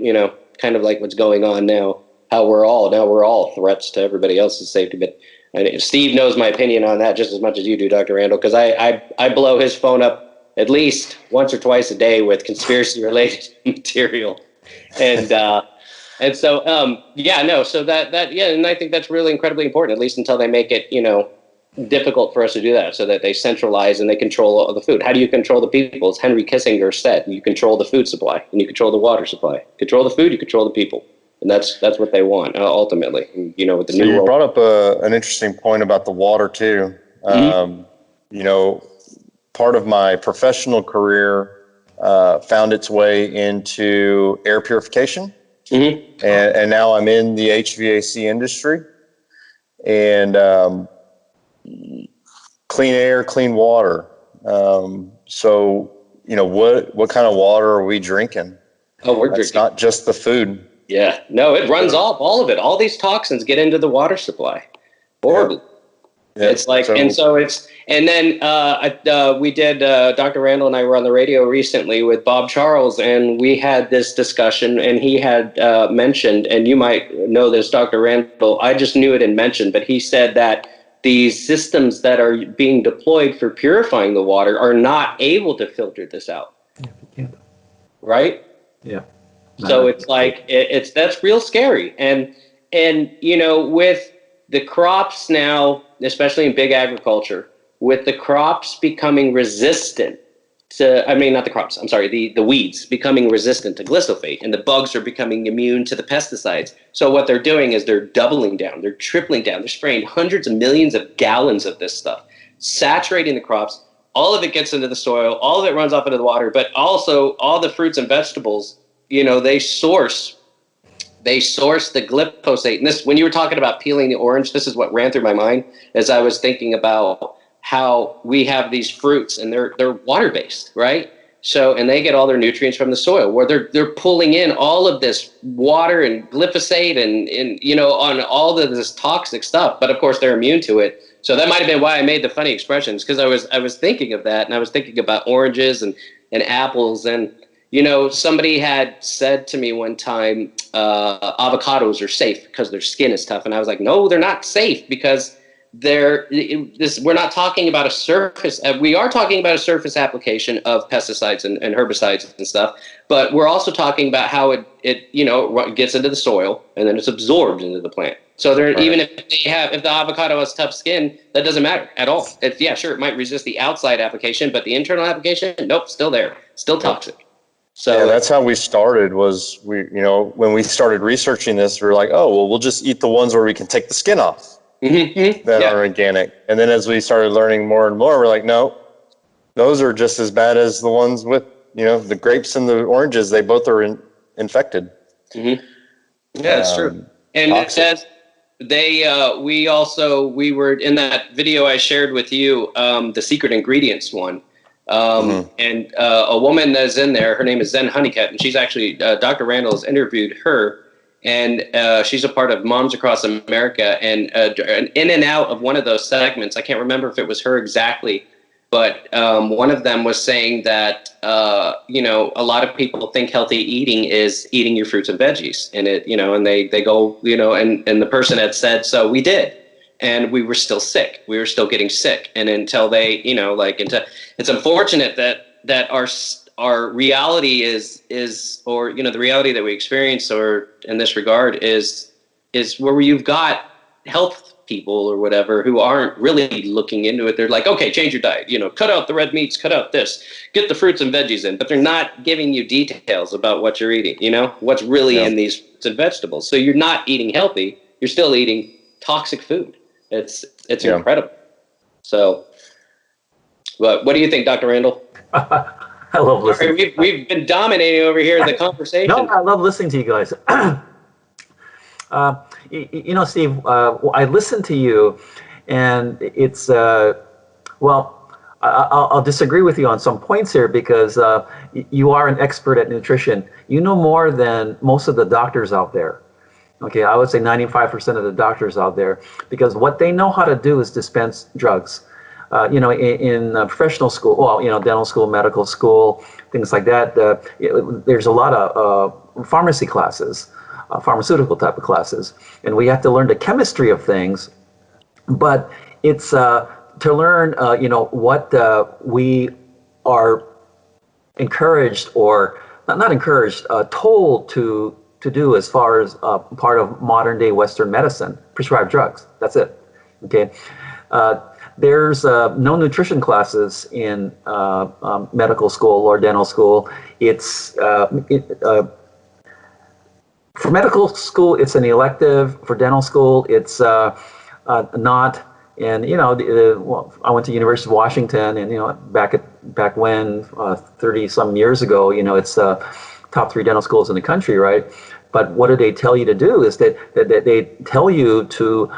[SPEAKER 2] kind of like what's going on now, how we're all threats to everybody else's safety. But Steve knows my opinion on that just as much as you do, Dr. Randall, because I blow his phone up at least once or twice a day with conspiracy related material. And so and I think that's really incredibly important, at least until they make it, difficult for us to do that, so that they centralize and they control all the food. How do you control the people? As Henry Kissinger said, you control the food supply and you control the water supply. Control the food, you control the people. And that's what they want ultimately. With the new.
[SPEAKER 3] You brought up an interesting point about the water too. Part of my professional career found its way into air purification, and now I'm in the HVAC industry, and clean air, clean water. So what kind of water are we drinking?
[SPEAKER 2] Oh, we're
[SPEAKER 3] It's
[SPEAKER 2] drinking.
[SPEAKER 3] not just the food.
[SPEAKER 2] Yeah, no, it runs off all of it. All these toxins get into the water supply. Horribly. Yeah. It's like, and then we did, Dr. Randall and I were on the radio recently with Bob Charles, and we had this discussion, and he had mentioned, and you might know this, Dr. Randall, I just knew it and mentioned, but he said that these systems that are being deployed for purifying the water are not able to filter this out.
[SPEAKER 1] Yeah, you can't.
[SPEAKER 2] Right?
[SPEAKER 1] Yeah.
[SPEAKER 2] So it's like that's real scary, and with the crops now, especially in big agriculture, with the crops becoming resistant not the crops, I'm sorry, the weeds becoming resistant to glyphosate, and the bugs are becoming immune to the pesticides. So what they're doing is they're doubling down, they're tripling down, they're spraying hundreds of millions of gallons of this stuff, saturating the crops. All of it gets into the soil, all of it runs off into the water, but also all the fruits and vegetables, they source the glyphosate. And this, when you were talking about peeling the orange, this is what ran through my mind as I was thinking about how we have these fruits and they're water based, right? So, and they get all their nutrients from the soil, where they're pulling in all of this water and glyphosate and on all of this toxic stuff. But of course, they're immune to it. So that might have been why I made the funny expressions, because I was thinking of that, and I was thinking about oranges and apples. And somebody had said to me one time, avocados are safe because their skin is tough, and I was like, no, they're not safe, because we're not talking about a surface. We are talking about a surface application of pesticides and herbicides and stuff, but we're also talking about how it gets into the soil and then it's absorbed into the plant. So even if the avocado has tough skin, that doesn't matter at all. Sure, it might resist the outside application, but the internal application, nope, still there, still toxic. So
[SPEAKER 3] that's how we started. Was when we started researching this, we were like, oh well, we'll just eat the ones where we can take the skin off. That are organic. And then as we started learning more and more, we're like, no, those are just as bad as the ones with, the grapes and the oranges. They both are infected.
[SPEAKER 2] Mm-hmm. Yeah, it's true. And toxic. It says we were in that video I shared with you, the secret ingredients one. And a woman that's in there, her name is Zen Honeycutt, and she's actually, Dr. Randall has interviewed her. And she's a part of Moms Across America, and in and out of one of those segments, I can't remember if it was her exactly, but one of them was saying that a lot of people think healthy eating is eating your fruits and veggies, and and they go and the person had said, so we did, and we were still sick, we were still getting sick, and until they it's unfortunate that our reality is the reality that we experience, or in this regard, is where you've got health people or whatever who aren't really looking into it. They're like, okay, change your diet, cut out the red meats, cut out this, get the fruits and veggies in, but they're not giving you details about what you're eating, what's really in these fruits and vegetables. So you're not eating healthy, you're still eating toxic food. It's incredible. So, what do you think, Dr. Randall?
[SPEAKER 1] I love listening.
[SPEAKER 2] Sorry, we've been dominating over here the conversation.
[SPEAKER 1] No, I love listening to you guys. Steve, I listen to you, and it's I'll disagree with you on some points here, because you are an expert at nutrition. You know more than most of the doctors out there. Okay, I would say 95% of the doctors out there, because what they know how to do is dispense drugs. In professional school, dental school, medical school, things like that, there's a lot of pharmacy classes, pharmaceutical type of classes, and we have to learn the chemistry of things. But it's to learn, what we are encouraged, or not encouraged, told to do as far as part of modern day Western medicine, prescribed drugs. That's it. Okay. There's no nutrition classes in medical school or dental school. It's for medical school, it's an elective. For dental school, it's not. And I went to University of Washington, and back when 30 some years ago, it's top 3 dental schools in the country, right? But what do they tell you to do is that they tell you to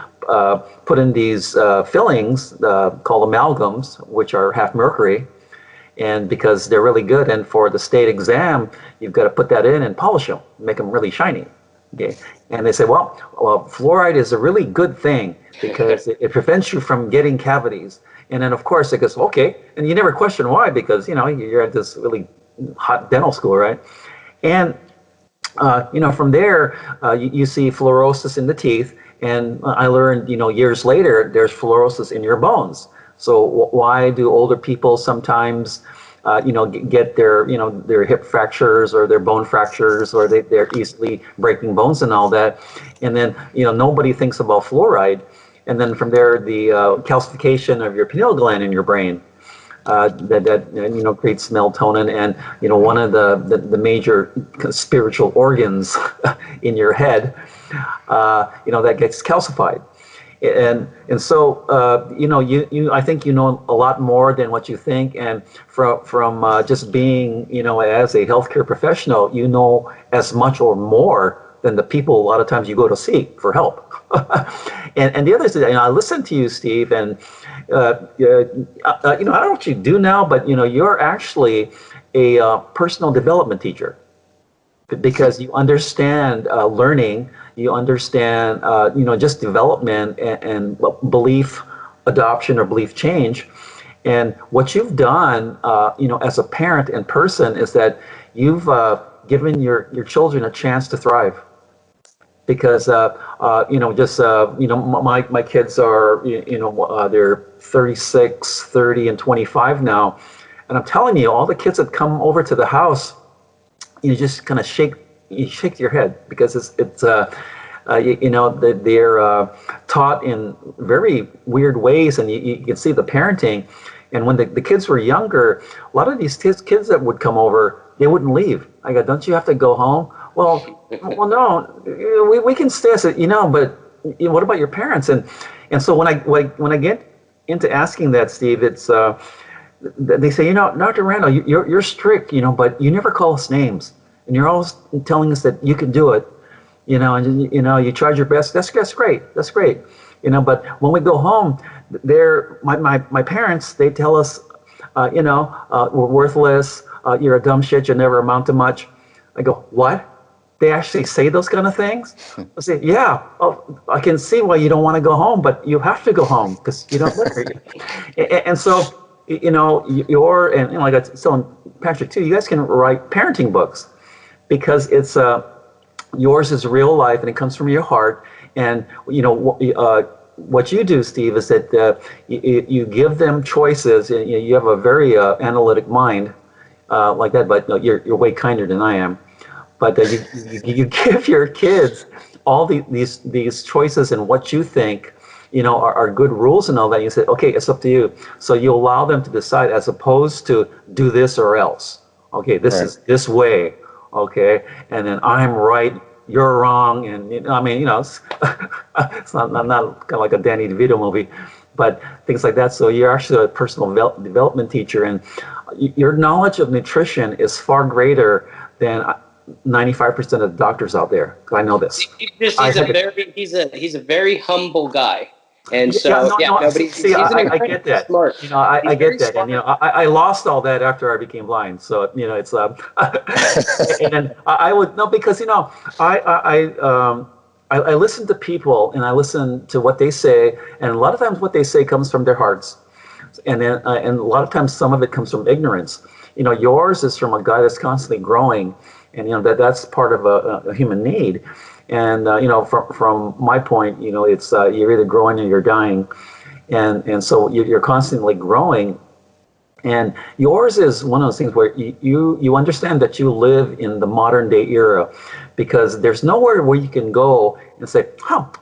[SPEAKER 1] put in these fillings called amalgams, which are half mercury, and because they're really good, and for the state exam, you've got to put that in and polish them, make them really shiny. Okay, and they say, well, fluoride is a really good thing because it prevents you from getting cavities. And then of course it goes, okay, and you never question why, because you're at this really hot dental school, right? And from there, you see fluorosis in the teeth, and I learned, years later, there's fluorosis in your bones. So why do older people sometimes, get their hip fractures or their bone fractures, or they're easily breaking bones and all that? And then, nobody thinks about fluoride. and then from there the calcification of your pineal gland in your brain. That creates melatonin, and one of the major spiritual organs in your head, that gets calcified, and so you I think you know a lot more than what you think, and from just being as a healthcare professional, you know as much or more than the people a lot of times you go to see for help. and the other thing, I listen to you, Steve, and I don't know what you do now, but you're actually a personal development teacher, because you understand learning, you understand just development and belief adoption or belief change. And what you've done as a parent and person is that you've given your children a chance to thrive. Because my kids are they're 36, 30, and 25 now, and I'm telling you, all the kids that come over to the house, you just kind of shake your head, because it's they're taught in very weird ways, and you can see the parenting. And when the kids were younger, a lot of these kids that would come over, they wouldn't leave. I go, don't you have to go home? Well, no, we can stay. I said, but what about your parents? And so when I get into asking that, Steve, it's they say, Dr. Randall, you're strict, but you never call us names, and you're always telling us that you can do it, and you tried your best. That's great. But when we go home, my parents, they tell us, we're worthless. You're a dumb shit. You never amount to much. I go, what? They actually say those kind of things? I say, yeah. Oh, I can see why you don't want to go home, but you have to go home because you don't live here. And so, you're, and like I was telling Patrick too, you guys can write parenting books, because it's yours is real life and it comes from your heart. And what you do, Steve, is that you give them choices. And you have a very analytic mind like that, but you're way kinder than I am. But you give your kids all these choices and what you think are good rules and all that. You say, okay, it's up to you. So you allow them to decide, as opposed to do this or else. Okay, this is this way. Okay, and then I'm right, you're wrong, and it's not kind of like a Danny DeVito movie, but things like that. So you're actually a personal development teacher, and your knowledge of nutrition is far greater than 95% of the doctors out there. I know this.
[SPEAKER 2] He's a very humble guy, and so
[SPEAKER 1] but I get that.
[SPEAKER 2] Smart.
[SPEAKER 1] I get that, smart. And I lost all that after I became blind. So it's and then I would no, because I listen to people and I listen to what they say, and a lot of times what they say comes from their hearts, and then and a lot of times some of it comes from ignorance. Yours is from a guy that's constantly growing. And that's part of a human need, and from my point, it's you're either growing or you're dying, and so you're constantly growing, and yours is one of those things where you understand that you live in the modern day era, because there's nowhere where you can go and say,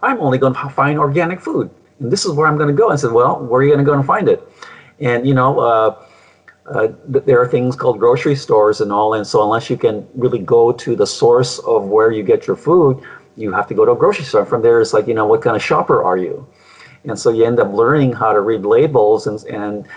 [SPEAKER 1] I'm only going to find organic food, and this is where I'm going to go. I said, well, where are you going to go and find it? And there are things called grocery stores and all, and so unless you can really go to the source of where you get your food, you have to go to a grocery store. From there, it's like, what kind of shopper are you? And so you end up learning how to read labels and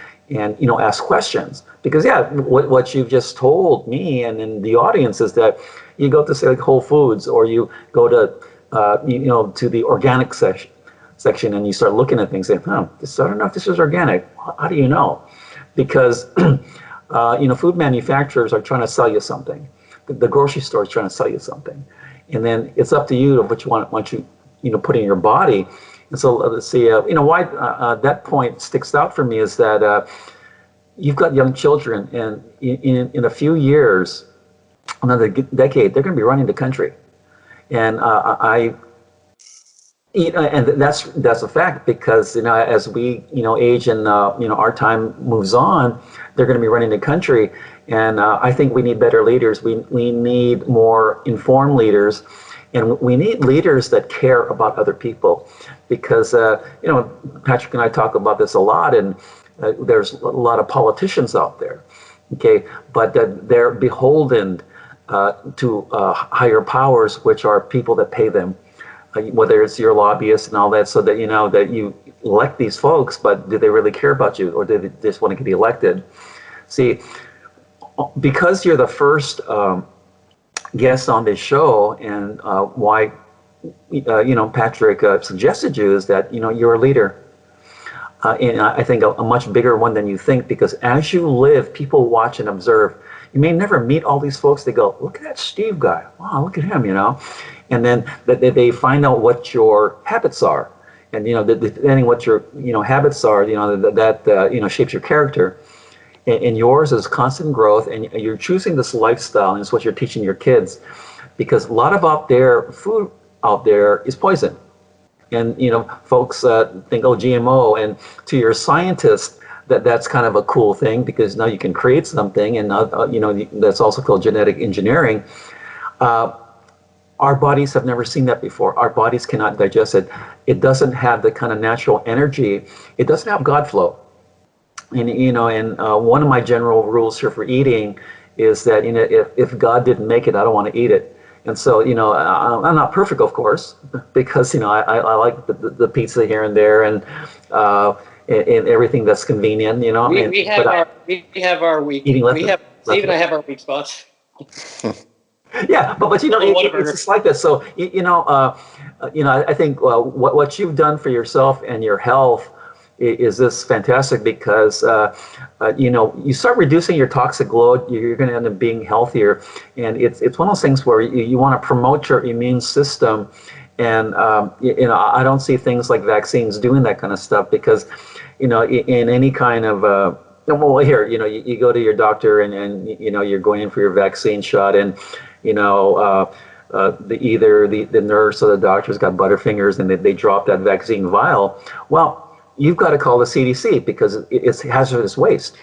[SPEAKER 1] ask questions. Because what you've just told me and in the audience is that you go to, say, like Whole Foods, or you go to to the organic section, and you start looking at things and I don't know if this is organic. How do you know? Because food manufacturers are trying to sell you something. The grocery store is trying to sell you something, and then it's up to you to what you want put in your body. And so let's see, why that point sticks out for me is that you've got young children, and in a few years, another decade, they're going to be running the country, and and that's a fact, because as we age and our time moves on, they're going to be running the country, and I think we need better leaders. We need more informed leaders, And we need leaders that care about other people, because Patrick and I talk about this a lot, and there's a lot of politicians out there, okay, but they're beholden to higher powers, which are people that pay them, whether it's your lobbyists and all that, so that that you elect these folks, but do they really care about you, or do they just want to get elected? See, because you're the first guest on this show, and why Patrick suggested you, is that you're a leader, and I think a much bigger one than you think, because as you live, people watch and observe. You may never meet all these folks. They go, look at that Steve guy. Wow, look at him, and then they find out what your habits are, and depending what your habits are, that shapes your character. And yours is constant growth, and you're choosing this lifestyle, and it's what you're teaching your kids, because a lot of food out there is poison, and folks think, oh, GMO, and to your scientist, that's kind of a cool thing, because now you can create something, and that's also called genetic engineering. Our bodies have never seen that before. Our bodies cannot digest it. It doesn't have the kind of natural energy. It doesn't have God flow. And one of my general rules here for eating is that if God didn't make it, I don't want to eat it. And so I'm not perfect, of course, because I like the pizza here and there, and everything that's convenient.
[SPEAKER 2] We have our week. Steve and I have our weak spots.
[SPEAKER 1] Yeah, but it's just like this. So I think what you've done for yourself and your health is this fantastic, because you start reducing your toxic load, you're going to end up being healthier, and it's one of those things where you want to promote your immune system, and I don't see things like vaccines doing that kind of stuff, because in any kind of you go to your doctor, and you're going in for your vaccine shot, and either the nurse or the doctor's got butterfingers, and they drop that vaccine vial. Well, you've got to call the CDC, because it's hazardous waste.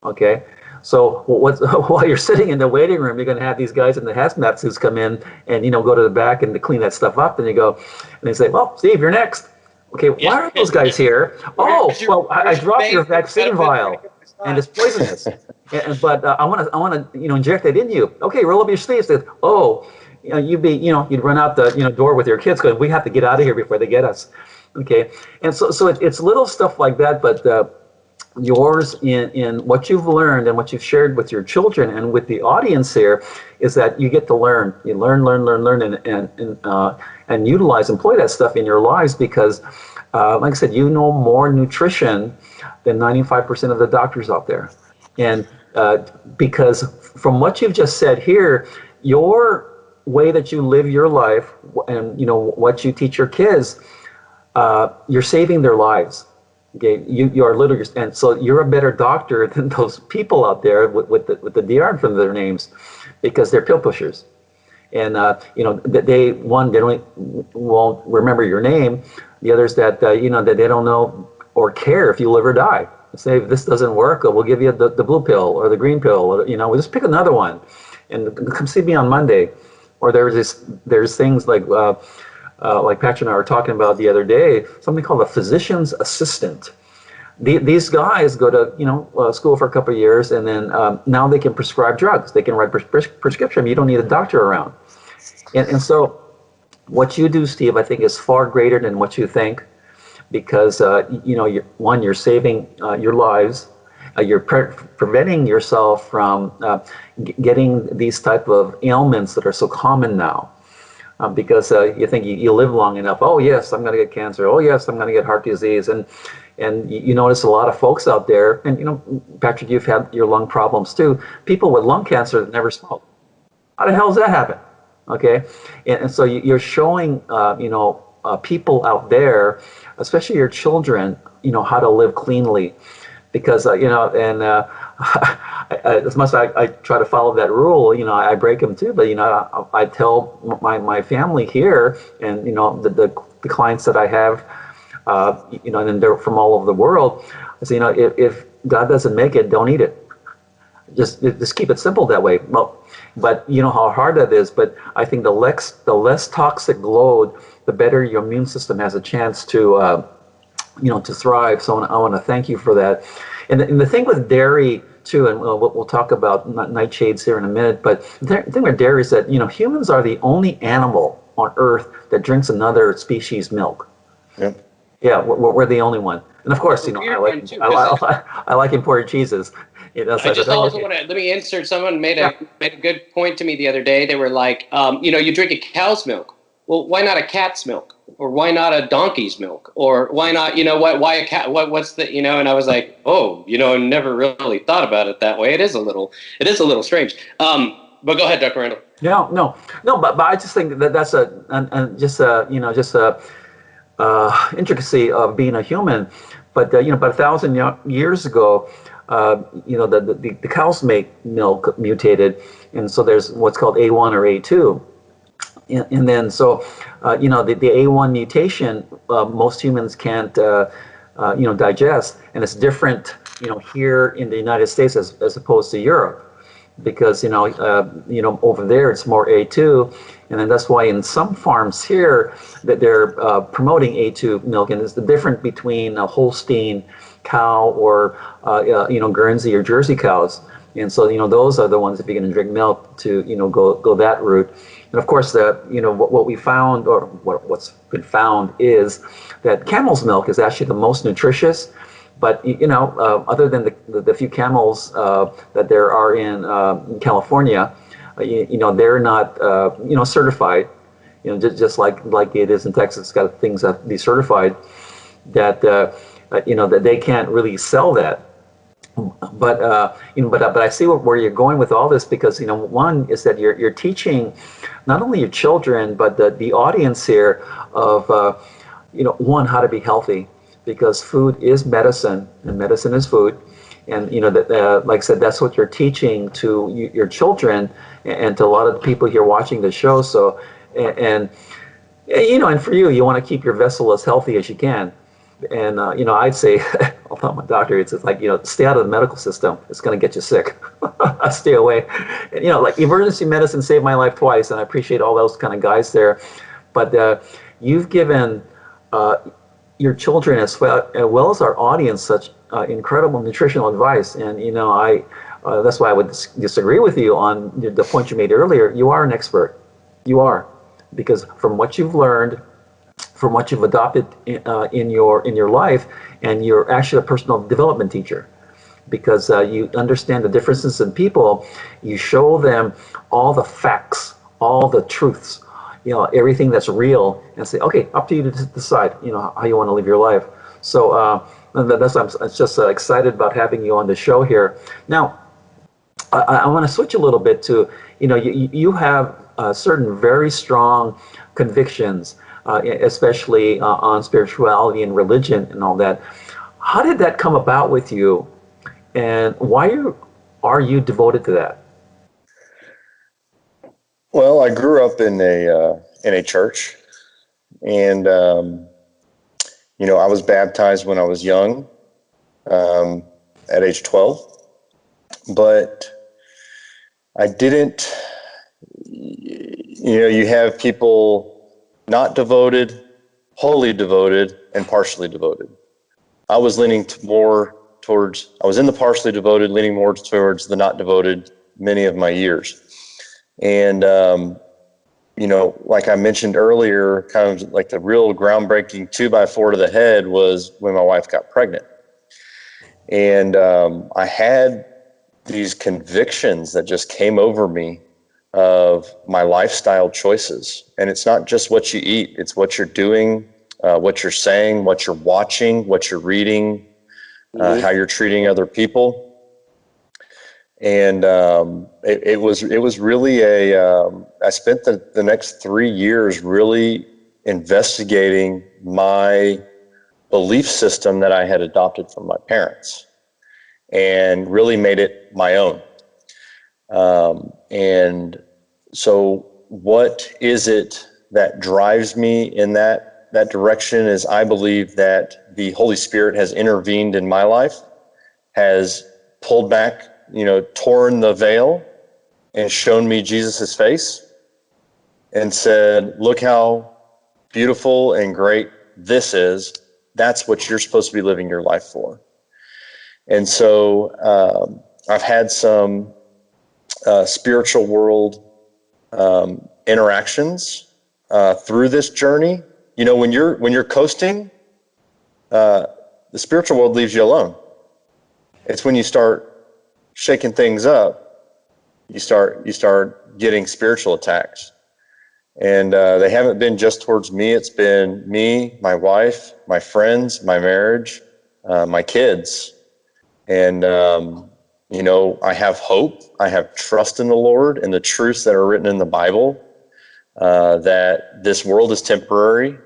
[SPEAKER 1] Okay, so while you're sitting in the waiting room, you're going to have these guys in the hazmat suits come in and go to the back and to clean that stuff up, and they say, well, Steve, you're next. Okay, why are those guys here? Oh, well, I dropped your vaccine vial, and it's poisonous. But I want to inject it in you. Okay, roll up your sleeves. Oh, you'd run out the door with your kids going, we have to get out of here before they get us. Okay, and so it's little stuff like that, but yours in what you've learned and what you've shared with your children and with the audience here is that you get to learn. You learn, and employ that stuff in your lives, because, like I said, more nutrition than 95% of the doctors out there, and because from what you've just said here, your way that you live your life, and what you teach your kids. You're saving their lives. Okay, you are literally, and so you're a better doctor than those people out there with the DR in front of their names, because they're pill pushers, and they won't remember your name. The others that that they don't know or care if you live or die. Say, if this doesn't work, we'll give you the blue pill or the green pill, or we'll just pick another one, and come see me on Monday. Or there's things like Patrick and I were talking about the other day, something called a physician's assistant. These guys go to school for a couple of years, and then now they can prescribe drugs. They can write prescription. You don't need a doctor around. And so what you do, Steve, I think is far greater than what you think, because you're saving your lives. You're preventing yourself from getting these type of ailments that are so common now. Because you think you live long enough. Oh yes, I'm going to get cancer. Oh yes, I'm going to get heart disease. And you notice a lot of folks out there. And Patrick, you've had your lung problems too. People with lung cancer that never smoke. How the hell does that happen? Okay, and so you're showing people out there, especially your children, how to live cleanly. Because as much as I try to follow that rule, I break them too. But I tell my family here, and the clients that I have, and they're from all over the world. I say, if God doesn't make it, don't eat it. Just keep it simple that way. Well, but you know how hard that is. But I think the less toxic load, the better your immune system has a chance to to thrive. So I want to thank you for that. And the thing with dairy too, and we'll talk about nightshades here in a minute. But the thing with dairy is that humans are the only animal on Earth that drinks another species' milk.
[SPEAKER 3] Yep.
[SPEAKER 1] Yeah, we're the only one. And of course,
[SPEAKER 2] We're one too, 'cause
[SPEAKER 1] I like imported cheeses.
[SPEAKER 2] I just also want to let me insert. Someone made
[SPEAKER 1] Yeah.
[SPEAKER 2] a good point to me the other day. They were like, you drink a cow's milk. Well, why not a cat's milk, or why not a donkey's milk, or why not why a cat? What's the And I was like, oh, I never really thought about it that way. It is a little strange. But go ahead, Dr. Randall.
[SPEAKER 1] No, but I just think that's just a intricacy of being a human. But about 1,000 years ago, the cow's milk mutated, and so there's what's called A1 or A2, and then so the A1 mutation most humans can't digest, and it's different here in the United States as opposed to Europe, because over there it's more A2, and then that's why in some farms here that they're promoting A2 milk, and it's the difference between a Holstein cow or Guernsey or Jersey cows, and so those are the ones, if you're going to drink milk, to go that route. And of course what we found, or what's been found, is that camel's milk is actually the most nutritious. But other than the few camels that there are in California, they're not certified. Just like it is in Texas, it's got things that be certified that that they can't really sell that. But but I see where you're going with all this, because one is that you're teaching not only your children but the audience here of one, how to be healthy, because food is medicine and medicine is food, and that like I said, that's what you're teaching to your children and to a lot of the people here watching the show. So and for you want to keep your vessel as healthy as you can. And I'd say, I'll tell my doctor, it's like stay out of the medical system. It's going to get you sick. Stay away. And, like emergency medicine saved my life twice, and I appreciate all those kind of guys there. But you've given your children as well as our audience such incredible nutritional advice, and that's why I would disagree with you on the point you made earlier. You are an expert. You are, because from what you've learned, from what you've adopted in your life, and you're actually a personal development teacher, because you understand the differences in people. You show them all the facts, all the truths, everything that's real, and say, okay, up to you to decide how you want to live your life. So that's I'm just excited about having you on the show here. Now I want to switch a little bit to you have certain very strong convictions, especially on spirituality and religion and all that. How did that come about with you, and why are you devoted to that?
[SPEAKER 3] Well, I grew up in a church, and I was baptized when I was young, at age 12, but I didn't. You have people not devoted, wholly devoted, and partially devoted. I was leaning more towards. I was in the partially devoted, leaning more towards the not devoted many of my years. And, like I mentioned earlier, kind of like the real groundbreaking 2x4 to the head was when my wife got pregnant. And I had these convictions that just came over me of my lifestyle choices. And it's not just what you eat, it's what you're doing, what you're saying, what you're watching, what you're reading, how you're treating other people. And it was really I spent the next 3 years really investigating my belief system that I had adopted from my parents, and really made it my own. And so what is it that drives me in that direction is I believe that the Holy Spirit has intervened in my life, has pulled back torn the veil and shown me Jesus's face and said, look how beautiful and great this is. That's what you're supposed to be living your life for. And so I've had some spiritual world interactions through this journey. When you're coasting, the spiritual world leaves you alone. It's when you start shaking things up, you start getting spiritual attacks. And they haven't been just towards me. It's been me, my wife, my friends, my marriage, my kids. And, I have hope. I have trust in the Lord and the truths that are written in the Bible, that this world is temporary.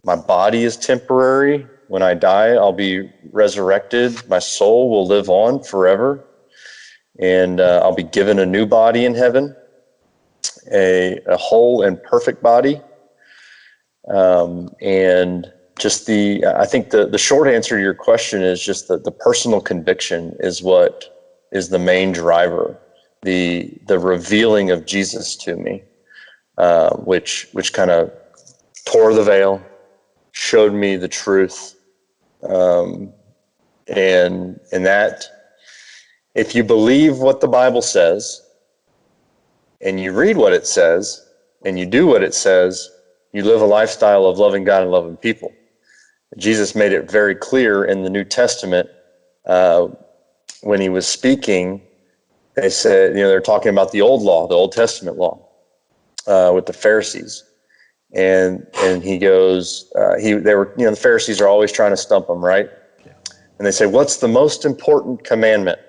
[SPEAKER 3] My body is temporary. When I die, I'll be resurrected. My soul will live on forever. And I'll be given a new body in heaven. A whole and perfect body. And just I think the short answer to your question is just that the personal conviction is what is the main driver, the revealing of Jesus to me, which kind of tore the veil, showed me the truth. And that if you believe what the Bible says, and you read what it says, and you do what it says, you live a lifestyle of loving God and loving people. Jesus made it very clear in the New Testament when he was speaking. They said, they're talking about the old law, the Old Testament law, with the Pharisees, and he goes, the Pharisees are always trying to stump him, right? And they say, "What's the most important commandment?"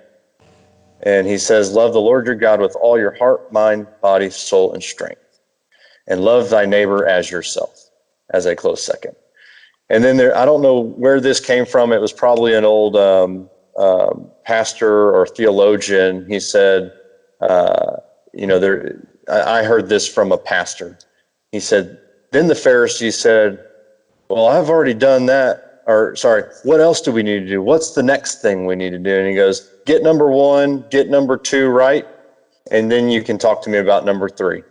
[SPEAKER 3] And he says, "Love the Lord your God with all your heart, mind, body, soul, and strength. And love thy neighbor as yourself," as a close second. And then I don't know where this came from. It was probably an old pastor or theologian. He said, I heard this from a pastor. He said, then the Pharisees said, "Well, I've already done that. Or sorry, what else do we need to do? What's the next thing we need to do?" And he goes, "Get number 1, get number 2 right, and then you can talk to me about number 3.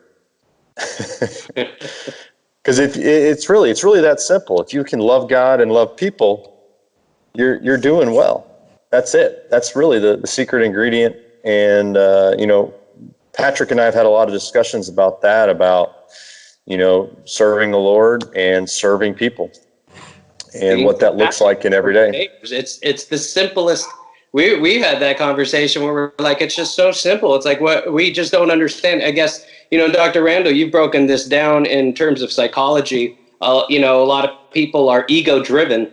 [SPEAKER 3] Because it's really that simple. If you can love God and love people, you're doing well. That's it. That's really the secret ingredient. And Patrick and I have had a lot of discussions about that, about serving the Lord and serving people, and what that looks like in every day.
[SPEAKER 2] It's the simplest. We've had that conversation where we're like, it's just so simple. It's like, what we just don't understand. I guess, Dr. Randall, you've broken this down in terms of psychology. A lot of people are ego driven,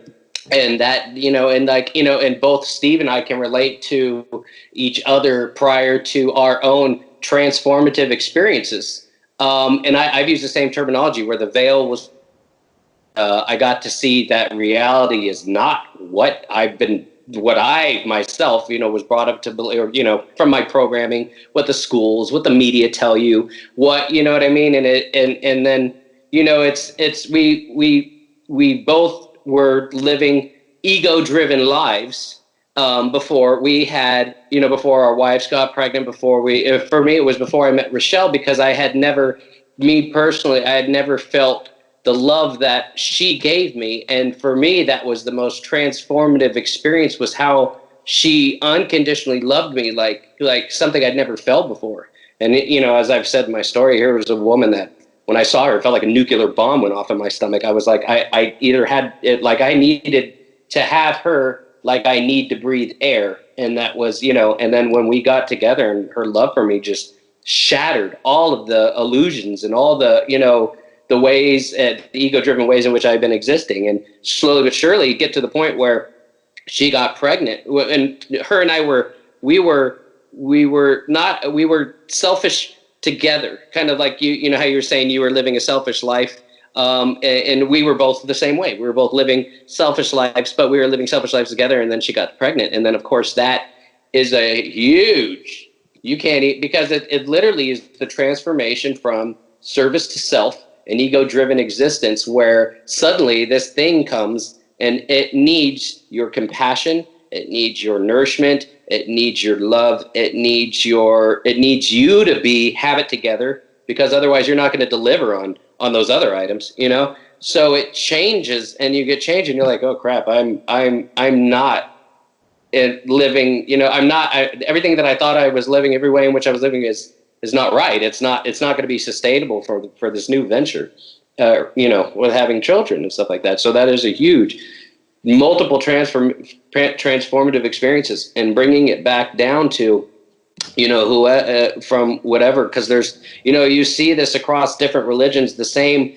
[SPEAKER 2] and that, and both Steve and I can relate to each other prior to our own transformative experiences. And I've used the same terminology where the veil was, I got to see that reality is not what I myself, was brought up to believe, or, from my programming, what the schools, what the media tell you, what, you know what I mean? And then, we both were living ego-driven lives, before we had, before our wives got pregnant, for me, it was before I met Rochelle, because I had never felt the love that she gave me. And for me, that was the most transformative experience, was how she unconditionally loved me, like something I'd never felt before. And, as I've said in my story, here was a woman that when I saw her, it felt like a nuclear bomb went off in my stomach. I was like, I either had it, like I needed to have her, like I need to breathe air. And that was, and then when we got together, and her love for me just shattered all of the illusions and all the, the ways, the ego-driven ways in which I've been existing. And slowly but surely get to the point where she got pregnant, and her and I we were selfish together, kind of like you know how you were saying you were living a selfish life, and we were both the same way. We were both living selfish lives, but we were living selfish lives together. And then she got pregnant, and then of course that is a huge, you can't eat, because it literally is the transformation from service to self, an ego-driven existence, where suddenly this thing comes and it needs your compassion It needs your nourishment. It needs your love. It needs you to have it together, because otherwise you're not going to deliver on those other items, So it changes, and you get changed, and you're like, oh crap, I'm not living, everything that I thought I was living, every way in which I was living is not right. It's not going to be sustainable for this new venture, with having children and stuff like that. So that is a huge, multiple transformative experiences, and bringing it back down to, from whatever, because there's, you see this across different religions, the same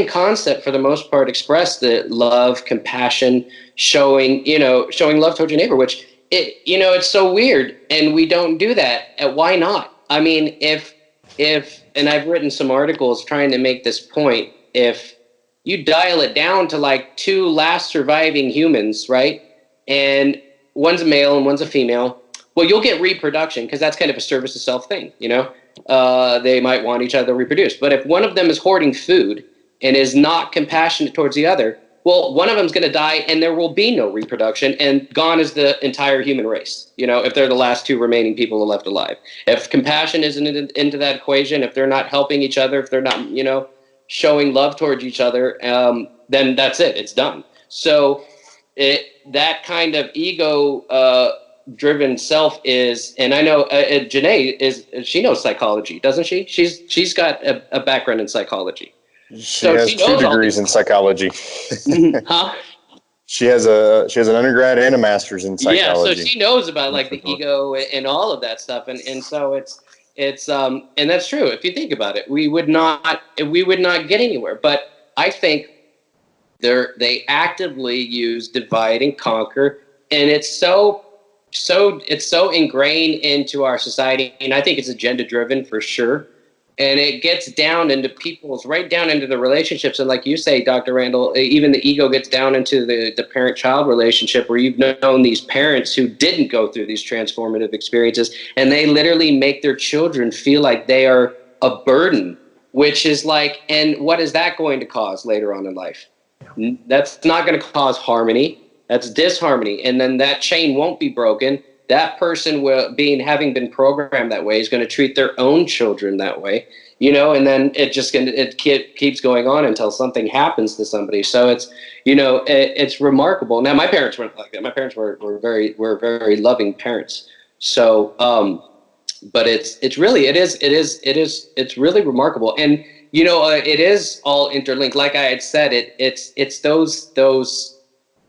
[SPEAKER 2] concept for the most part expressed, the love, compassion, showing love towards your neighbor, which it's so weird, and we don't do that. Why not? I mean, if and I've written some articles trying to make this point, if you dial it down to like two last surviving humans, right? And one's a male and one's a female. Well, you'll get reproduction, because that's kind of a service to self thing, They might want each other to reproduce. But if one of them is hoarding food and is not compassionate towards the other, well, one of them's going to die, and there will be no reproduction, and gone is the entire human race, if they're the last two remaining people left alive. If compassion isn't into that equation, if they're not helping each other, if they're not, showing love towards each other, then that's it. It's done. So that kind of ego driven self is, and I know JaNae she knows psychology, doesn't she? She's got a background in psychology.
[SPEAKER 3] She has 2 degrees in psychology.
[SPEAKER 2] Huh?
[SPEAKER 3] She has an undergrad and a master's in psychology.
[SPEAKER 2] Yeah, so she knows about like the ego and all of that stuff, and so it's and that's true. If you think about it, we would not get anywhere. But I think they actively use divide and conquer, and it's so ingrained into our society, and I think it's agenda driven for sure. And it gets down into right down into the relationships. And like you say, Dr. Randall, even the ego gets down into the parent-child relationship, where you've known these parents who didn't go through these transformative experiences, and they literally make their children feel like they are a burden, which is like, and what is that going to cause later on in life? That's not going to cause harmony. That's disharmony. And then that chain won't be broken. That person having been programmed that way is going to treat their own children that way, and then it keeps going on until something happens to somebody. So it's remarkable. Now, my parents weren't like that. My parents were very loving parents. So, but it's really remarkable. And, it is all interlinked. Like I had said, it's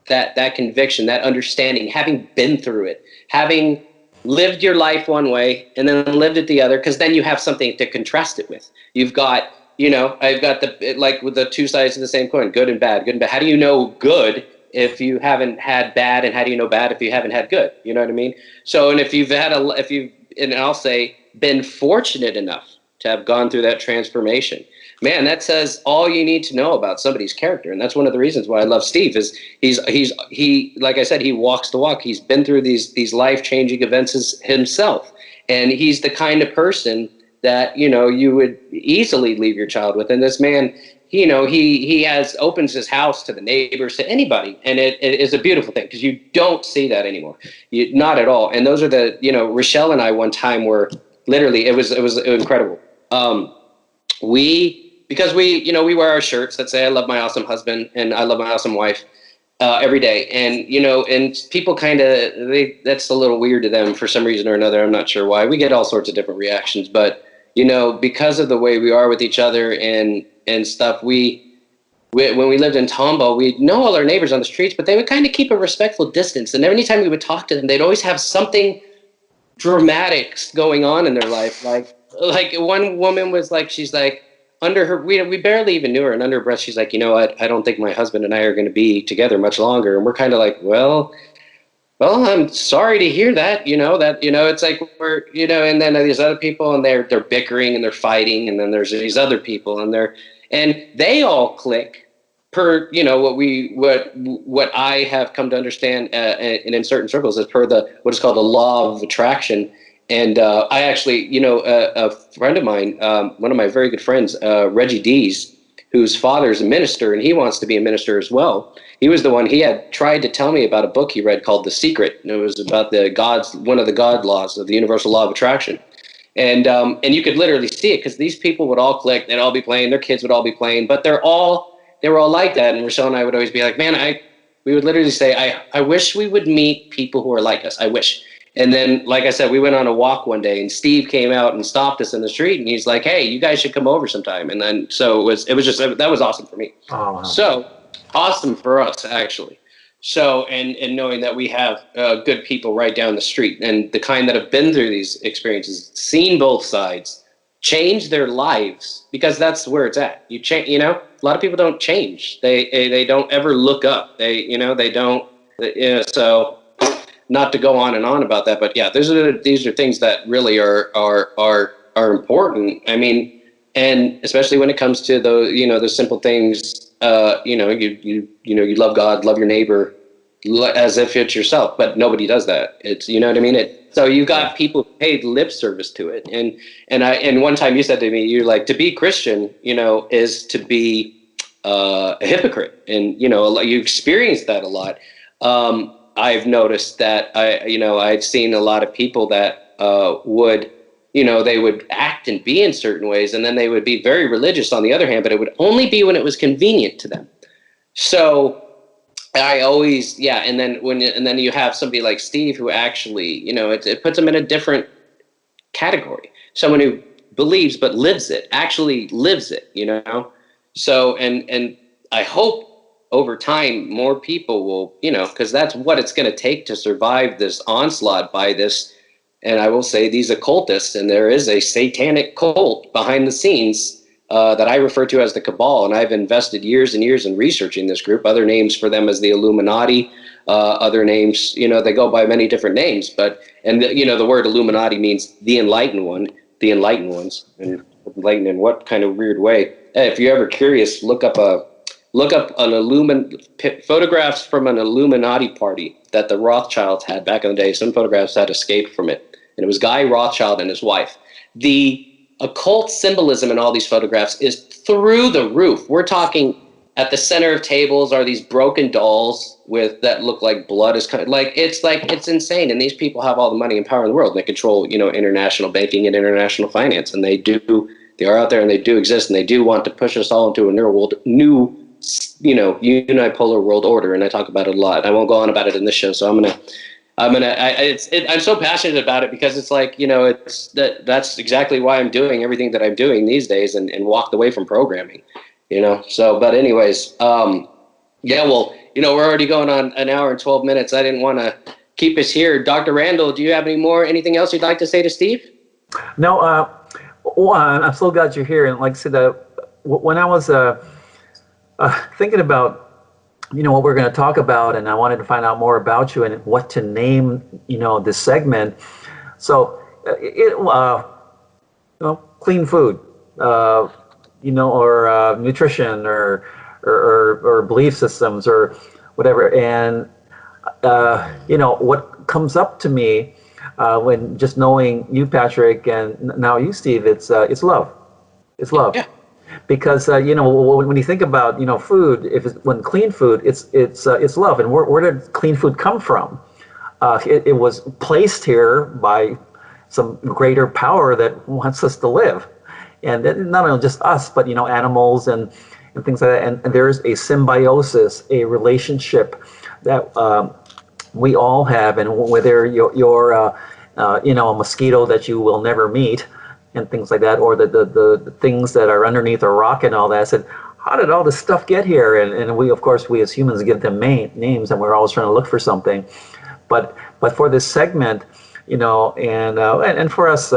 [SPEAKER 2] that conviction, that understanding, having been through it, having lived your life one way and then lived it the other, because then you have something to contrast it with. You've got, I've got with the two sides of the same coin, good and bad. How do you know good if you haven't had bad, and how do you know bad if you haven't had good? You know what I mean? So, and if you've and I'll say, been fortunate enough to have gone through that transformation, man, that says all you need to know about somebody's character. And that's one of the reasons why I love Steve, is he like I said, he walks the walk. He's been through these life-changing events himself. And he's the kind of person that, you would easily leave your child with. And this man, he opens his house to the neighbors, to anybody. And it is a beautiful thing, because you don't see that anymore. Not at all. And those are Rochelle and I one time were literally, it was incredible. Because we wear our shirts that say, I love my awesome husband and I love my awesome wife, every day. And, and people that's a little weird to them for some reason or another. I'm not sure why. We get all sorts of different reactions, but, because of the way we are with each other and stuff, when we lived in Tomball, we'd know all our neighbors on the streets, but they would kind of keep a respectful distance. And every time we would talk to them, they'd always have something dramatic going on in their life. Like one woman was like, she's like, under her, we barely even knew her, and under her breath, she's like, I don't think my husband and I are going to be together much longer. And we're kind of like, well, I'm sorry to hear that, it's like we're, and then there's other people, and they're bickering and they're fighting. And then there's these other people, and they all click per, what I have come to understand, and in certain circles, as per what is called the law of attraction. And I actually, a friend of mine, one of my very good friends, Reggie Dees, whose father's a minister, and he wants to be a minister as well. He was the one, he had tried to tell me about a book he read called The Secret. And it was about one of the God laws of the universal law of attraction. And you could literally see it, because these people would all click, they'd all be playing, their kids would all be playing, but they were all like that. And Rochelle and I would always be like, man, we would literally say, I wish we would meet people who are like us. I wish. And then, like I said, we went on a walk one day, and Steve came out and stopped us in the street, and he's like, hey, you guys should come over sometime. And then, so it was just, that was awesome for me.
[SPEAKER 1] Oh, wow.
[SPEAKER 2] So awesome for us, actually. So, and knowing that we have good people right down the street, and the kind that have been through these experiences, seen both sides, change their lives, because that's where it's at. You change, a lot of people don't change. They don't ever look up. They don't, so not to go on and on about that, but yeah, these are things that really are important. I mean, and especially when it comes to those simple things, you love God, love your neighbor as if it's yourself, but nobody does that. It's, you know what I mean? So you've got people who paid lip service to it. And one time you said to me, you're like, to be Christian, is to be a hypocrite. And, you experience that a lot. I've noticed that I've seen a lot of people that would, they would act and be in certain ways, and then they would be very religious on the other hand, but it would only be when it was convenient to them. So I always, and then you have somebody like Steve who actually, it puts them in a different category. Someone who believes but lives it, actually lives it, So, and I hope over time more people will, because that's what it's going to take to survive this onslaught by this. And I will say these occultists, and there is a satanic cult behind the scenes that I refer to as the Cabal, and I've invested years and years in researching this group. Other names for them as the Illuminati, other names, they go by many different names. But the word Illuminati means the enlightened one, the enlightened ones, and enlightened in what kind of weird way? Hey, if you're ever curious, look up photographs from an Illuminati party that the Rothschilds had back in the day. Some photographs had escaped from it, and it was Guy Rothschild and his wife. The occult symbolism in all these photographs is through the roof. We're talking at the center of tables are these broken dolls that look like blood is it's insane. And these people have all the money and power in the world, and they control, international banking and international finance. And they are out there, and they do exist, and they do want to push us all into a new unipolar world order. And I talk about it a lot. I won't go on about it in this show. So I'm so passionate about it, because it's like, that's exactly why I'm doing everything that I'm doing these days, and walked away from programming, So, but anyways, we're already going on an hour and 12 minutes. I didn't want to keep us here. Dr. Randall, do you have anything else you'd like to say to Steve?
[SPEAKER 1] No, I'm so glad you're here. And like I said, when I was thinking about what we're going to talk about, and I wanted to find out more about you and what to name this segment. So clean food, or nutrition, or belief systems, or whatever. And what comes up to me when just knowing you, Patrick, and now you, Steve, it's love. It's love. Yeah. Because when you think about food, when clean food, it's love. And where did clean food come from? It was placed here by some greater power that wants us to live, and not only just us, but animals and things like that. And there's a symbiosis, a relationship that we all have. And whether you're a mosquito that you will never meet, and things like that, or the things that are underneath a rock and all that. I said, how did all this stuff get here? And we, of course, we as humans give them names, and we're always trying to look for something. But for this segment, and for us,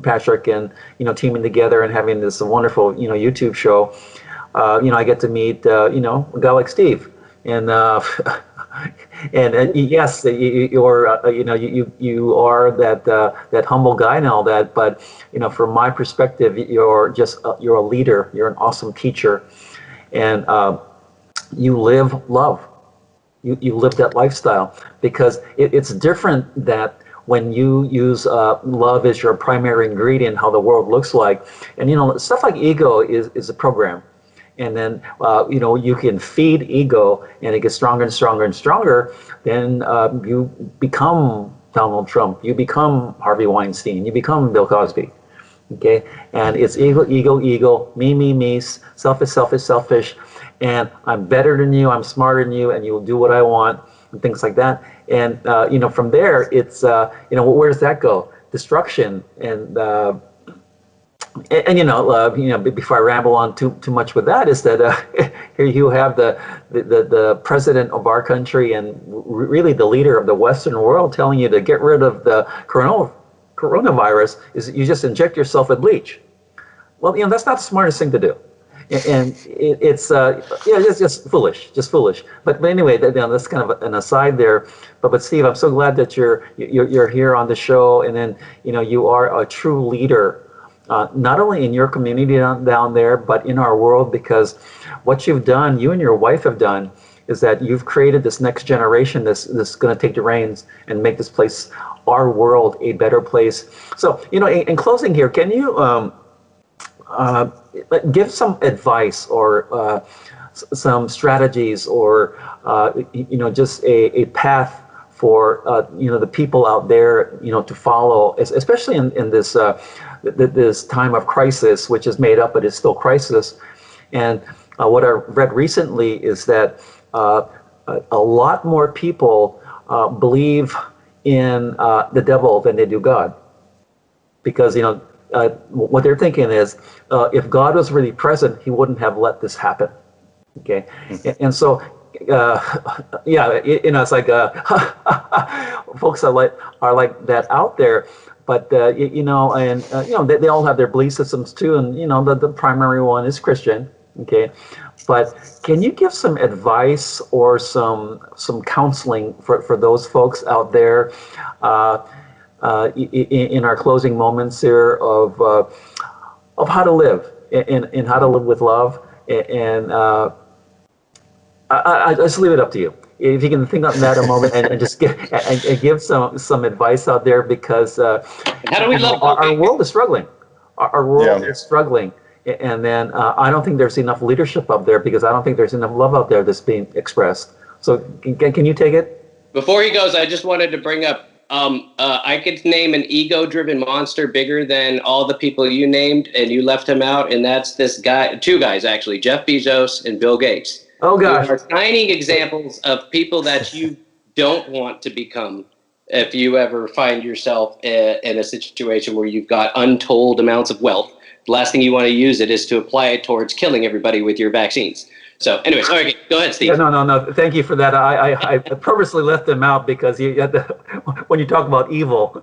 [SPEAKER 1] Patrick, and teaming together and having this wonderful YouTube show, I get to meet a guy like Steve, and and yes, you are that humble guy and all that, but from my perspective, you're a leader. You're an awesome teacher, and you live love. You live that lifestyle, because it's different that when you use love as your primary ingredient, how the world looks like. And stuff like ego is a program. and then you can feed ego, and it gets stronger and stronger and stronger. Then you become Donald Trump, you become Harvey Weinstein, you become Bill Cosby. Okay, and it's ego, ego, ego, me, selfish, selfish, selfish, and I'm better than you, I'm smarter than you, and you'll do what I want, and things like that. And from there, it's where does that go? Destruction. Before I ramble on too much with that, is that here you have the president of our country and really the leader of the Western world telling you to get rid of the coronavirus, is you just inject yourself with bleach. Well, that's not the smartest thing to do, and it's just foolish. But anyway, that's kind of an aside there. But Steve, I'm so glad that you're here on the show, and then you are a true leader. Not only in your community down there, but in our world, because what you've done, you and your wife have done, is that you've created this next generation that's going to take the reins and make this place, our world, a better place. So, in closing here, can you give some advice or some strategies or just a path for the people out there to follow, especially in this this time of crisis, which is made up but is still crisis. And what I read recently is that a lot more people believe in the devil than they do God, because what they're thinking is if God was really present, he wouldn't have let this happen. Okay, and so it's like folks are like that out there, but they all have their belief systems too, and the primary one is Christian. Okay, but can you give some advice or some counseling for those folks out there in our closing moments here of how to live and how to live with love? And I just leave it up to you. If you can think on that a moment and just give some advice out there, because
[SPEAKER 2] how do we love
[SPEAKER 1] our world is struggling. Our world is struggling. And then I don't think there's enough leadership up there, because I don't think there's enough love out there that's being expressed. So can you take it?
[SPEAKER 2] Before he goes, I just wanted to bring up, I could name an ego-driven monster bigger than all the people you named, and you left him out, and that's this guy, two guys actually, Jeff Bezos and Bill Gates.
[SPEAKER 1] Oh, gosh.
[SPEAKER 2] Who are shining examples of people that you don't want to become if you ever find yourself in a situation where you've got untold amounts of wealth. The last thing you want to use it is to apply it towards killing everybody with your vaccines. So anyways, okay, go ahead, Steve.
[SPEAKER 1] Yeah, no. Thank you for that. I purposely left them out because when you talk about evil,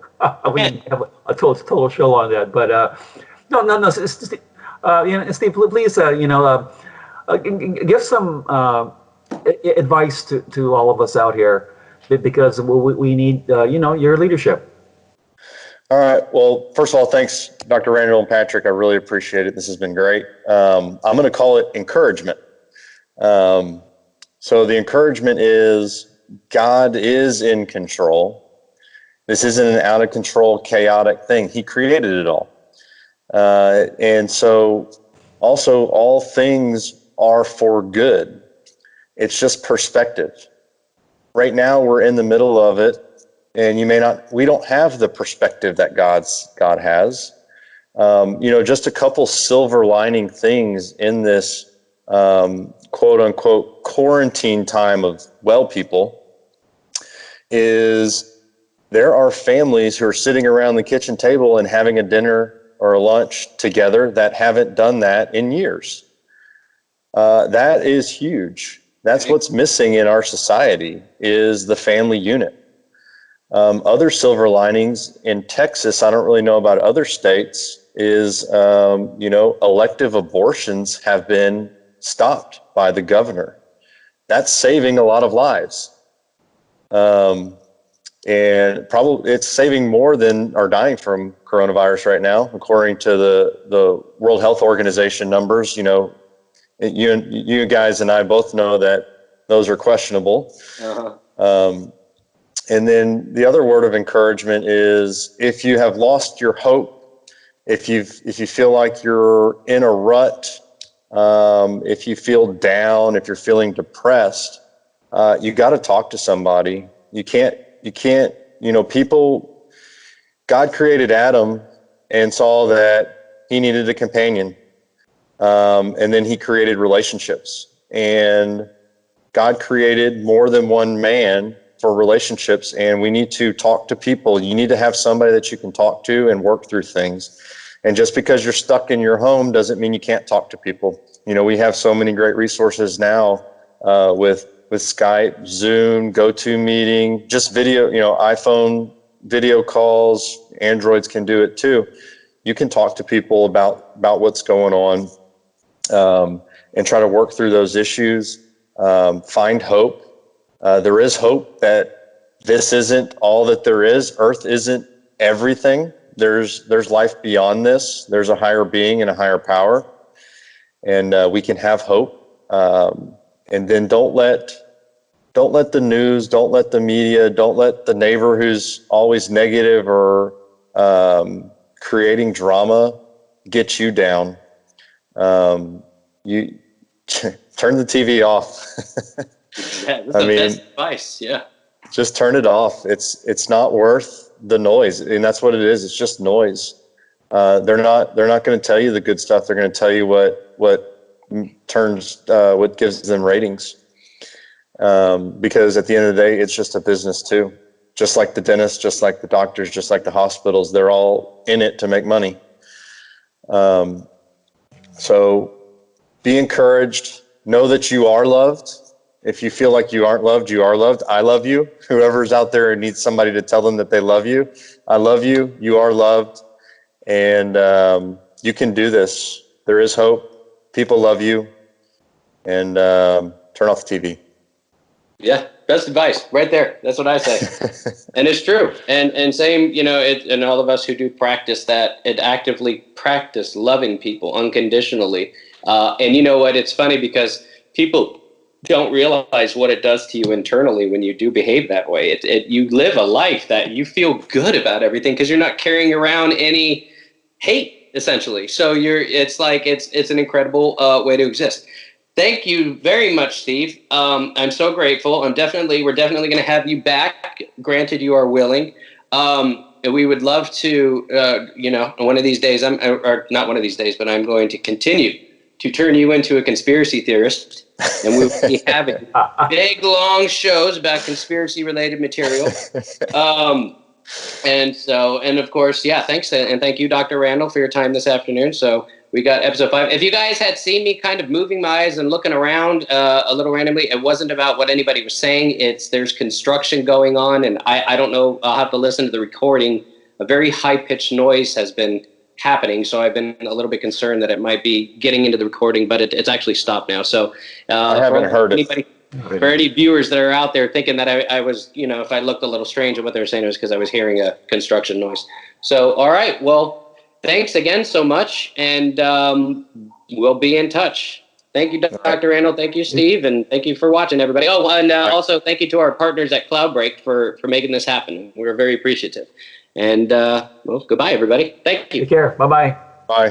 [SPEAKER 1] we have a total show on that. But no. Steve, please, give some advice to all of us out here, because we need your leadership.
[SPEAKER 3] All right. Well, first of all, thanks, Dr. Randall and Patrick. I really appreciate it. This has been great. I'm going to call it encouragement. So the encouragement is God is in control. This isn't an out of control, chaotic thing. He created it all. And so also all things are for good. It's just perspective. Right now we're in the middle of it, and we don't have the perspective that God has. Just a couple silver lining things in this quote unquote quarantine time of well people is there are families who are sitting around the kitchen table and having a dinner or a lunch together that haven't done that in years. That is huge. That's what's missing in our society, is the family unit. Other silver linings in Texas, I don't really know about other states, is, elective abortions have been stopped by the governor. That's saving a lot of lives. And probably it's saving more than are dying from coronavirus right now, according to the World Health Organization numbers. You guys and I both know that those are questionable. Uh-huh. And then the other word of encouragement is, if you have lost your hope, if you feel like you're in a rut, if you feel down, if you're feeling depressed, you got to talk to somebody. You can't, people, God created Adam and saw that he needed a companion. And then he created relationships, and God created more than one man for relationships, and we need to talk to people. You need to have somebody that you can talk to and work through things. And just because you're stuck in your home doesn't mean you can't talk to people. We have so many great resources now with Skype, Zoom, GoToMeeting, just video, iPhone video calls. Androids can do it too. You can talk to people about what's going on, and try to work through those issues. Find hope. There is hope that this isn't all that there is. Earth isn't everything. There's life beyond this. There's a higher being and a higher power, and we can have hope. And then don't let the news, don't let the media, don't let the neighbor who's always negative or creating drama get you down. You turn the TV off.
[SPEAKER 2] Yeah, that's the best advice. Yeah.
[SPEAKER 3] Just turn it off. It's not worth the noise. And that's what it is. It's just noise. They're not going to tell you the good stuff. They're going to tell you what gives them ratings. Because at the end of the day, it's just a business too. Just like the dentist, just like the doctors, just like the hospitals, they're all in it to make money. So be encouraged. Know that you are loved. If you feel like you aren't loved, you are loved. I love you. Whoever's out there needs somebody to tell them that they love you. I love you. You are loved. And you can do this. There is hope. People love you. And turn off the TV.
[SPEAKER 2] Yeah, best advice right there. That's what I say. And it's true. And same, and all of us who do practice that, and actively practice loving people unconditionally. And you know what? It's funny because people don't realize what it does to you internally when you do behave that way. You live a life that you feel good about everything because you're not carrying around any hate, essentially. So it's an incredible way to exist. Thank you very much, Steve. I'm so grateful. We're definitely going to have you back, granted you are willing. We would love to, one of these days, or not one of these days, but I'm going to continue to turn you into a conspiracy theorist. And we'll be having big, long shows about conspiracy-related material. And of course, yeah, thanks. And thank you, Dr. Randall, for your time this afternoon. So we got episode 5. If you guys had seen me kind of moving my eyes and looking around a little randomly, it wasn't about what anybody was saying. There's construction going on, and I don't know. I'll have to listen to the recording. A very high-pitched noise has been happening, so I've been a little bit concerned that it might be getting into the recording, but it's actually stopped now. So
[SPEAKER 3] I haven't heard it.
[SPEAKER 2] For any viewers that are out there thinking that I was, if I looked a little strange at what they were saying, it was because I was hearing a construction noise. So, all right. Well, thanks again so much, and we'll be in touch. Thank you, Dr. Randall. Thank you, Steve, and thank you for watching, everybody. Oh, and also thank you to our partners at Cloudbreak for making this happen. We're very appreciative. And, well, goodbye, everybody. Thank you.
[SPEAKER 1] Take care. Bye-bye.
[SPEAKER 3] Bye.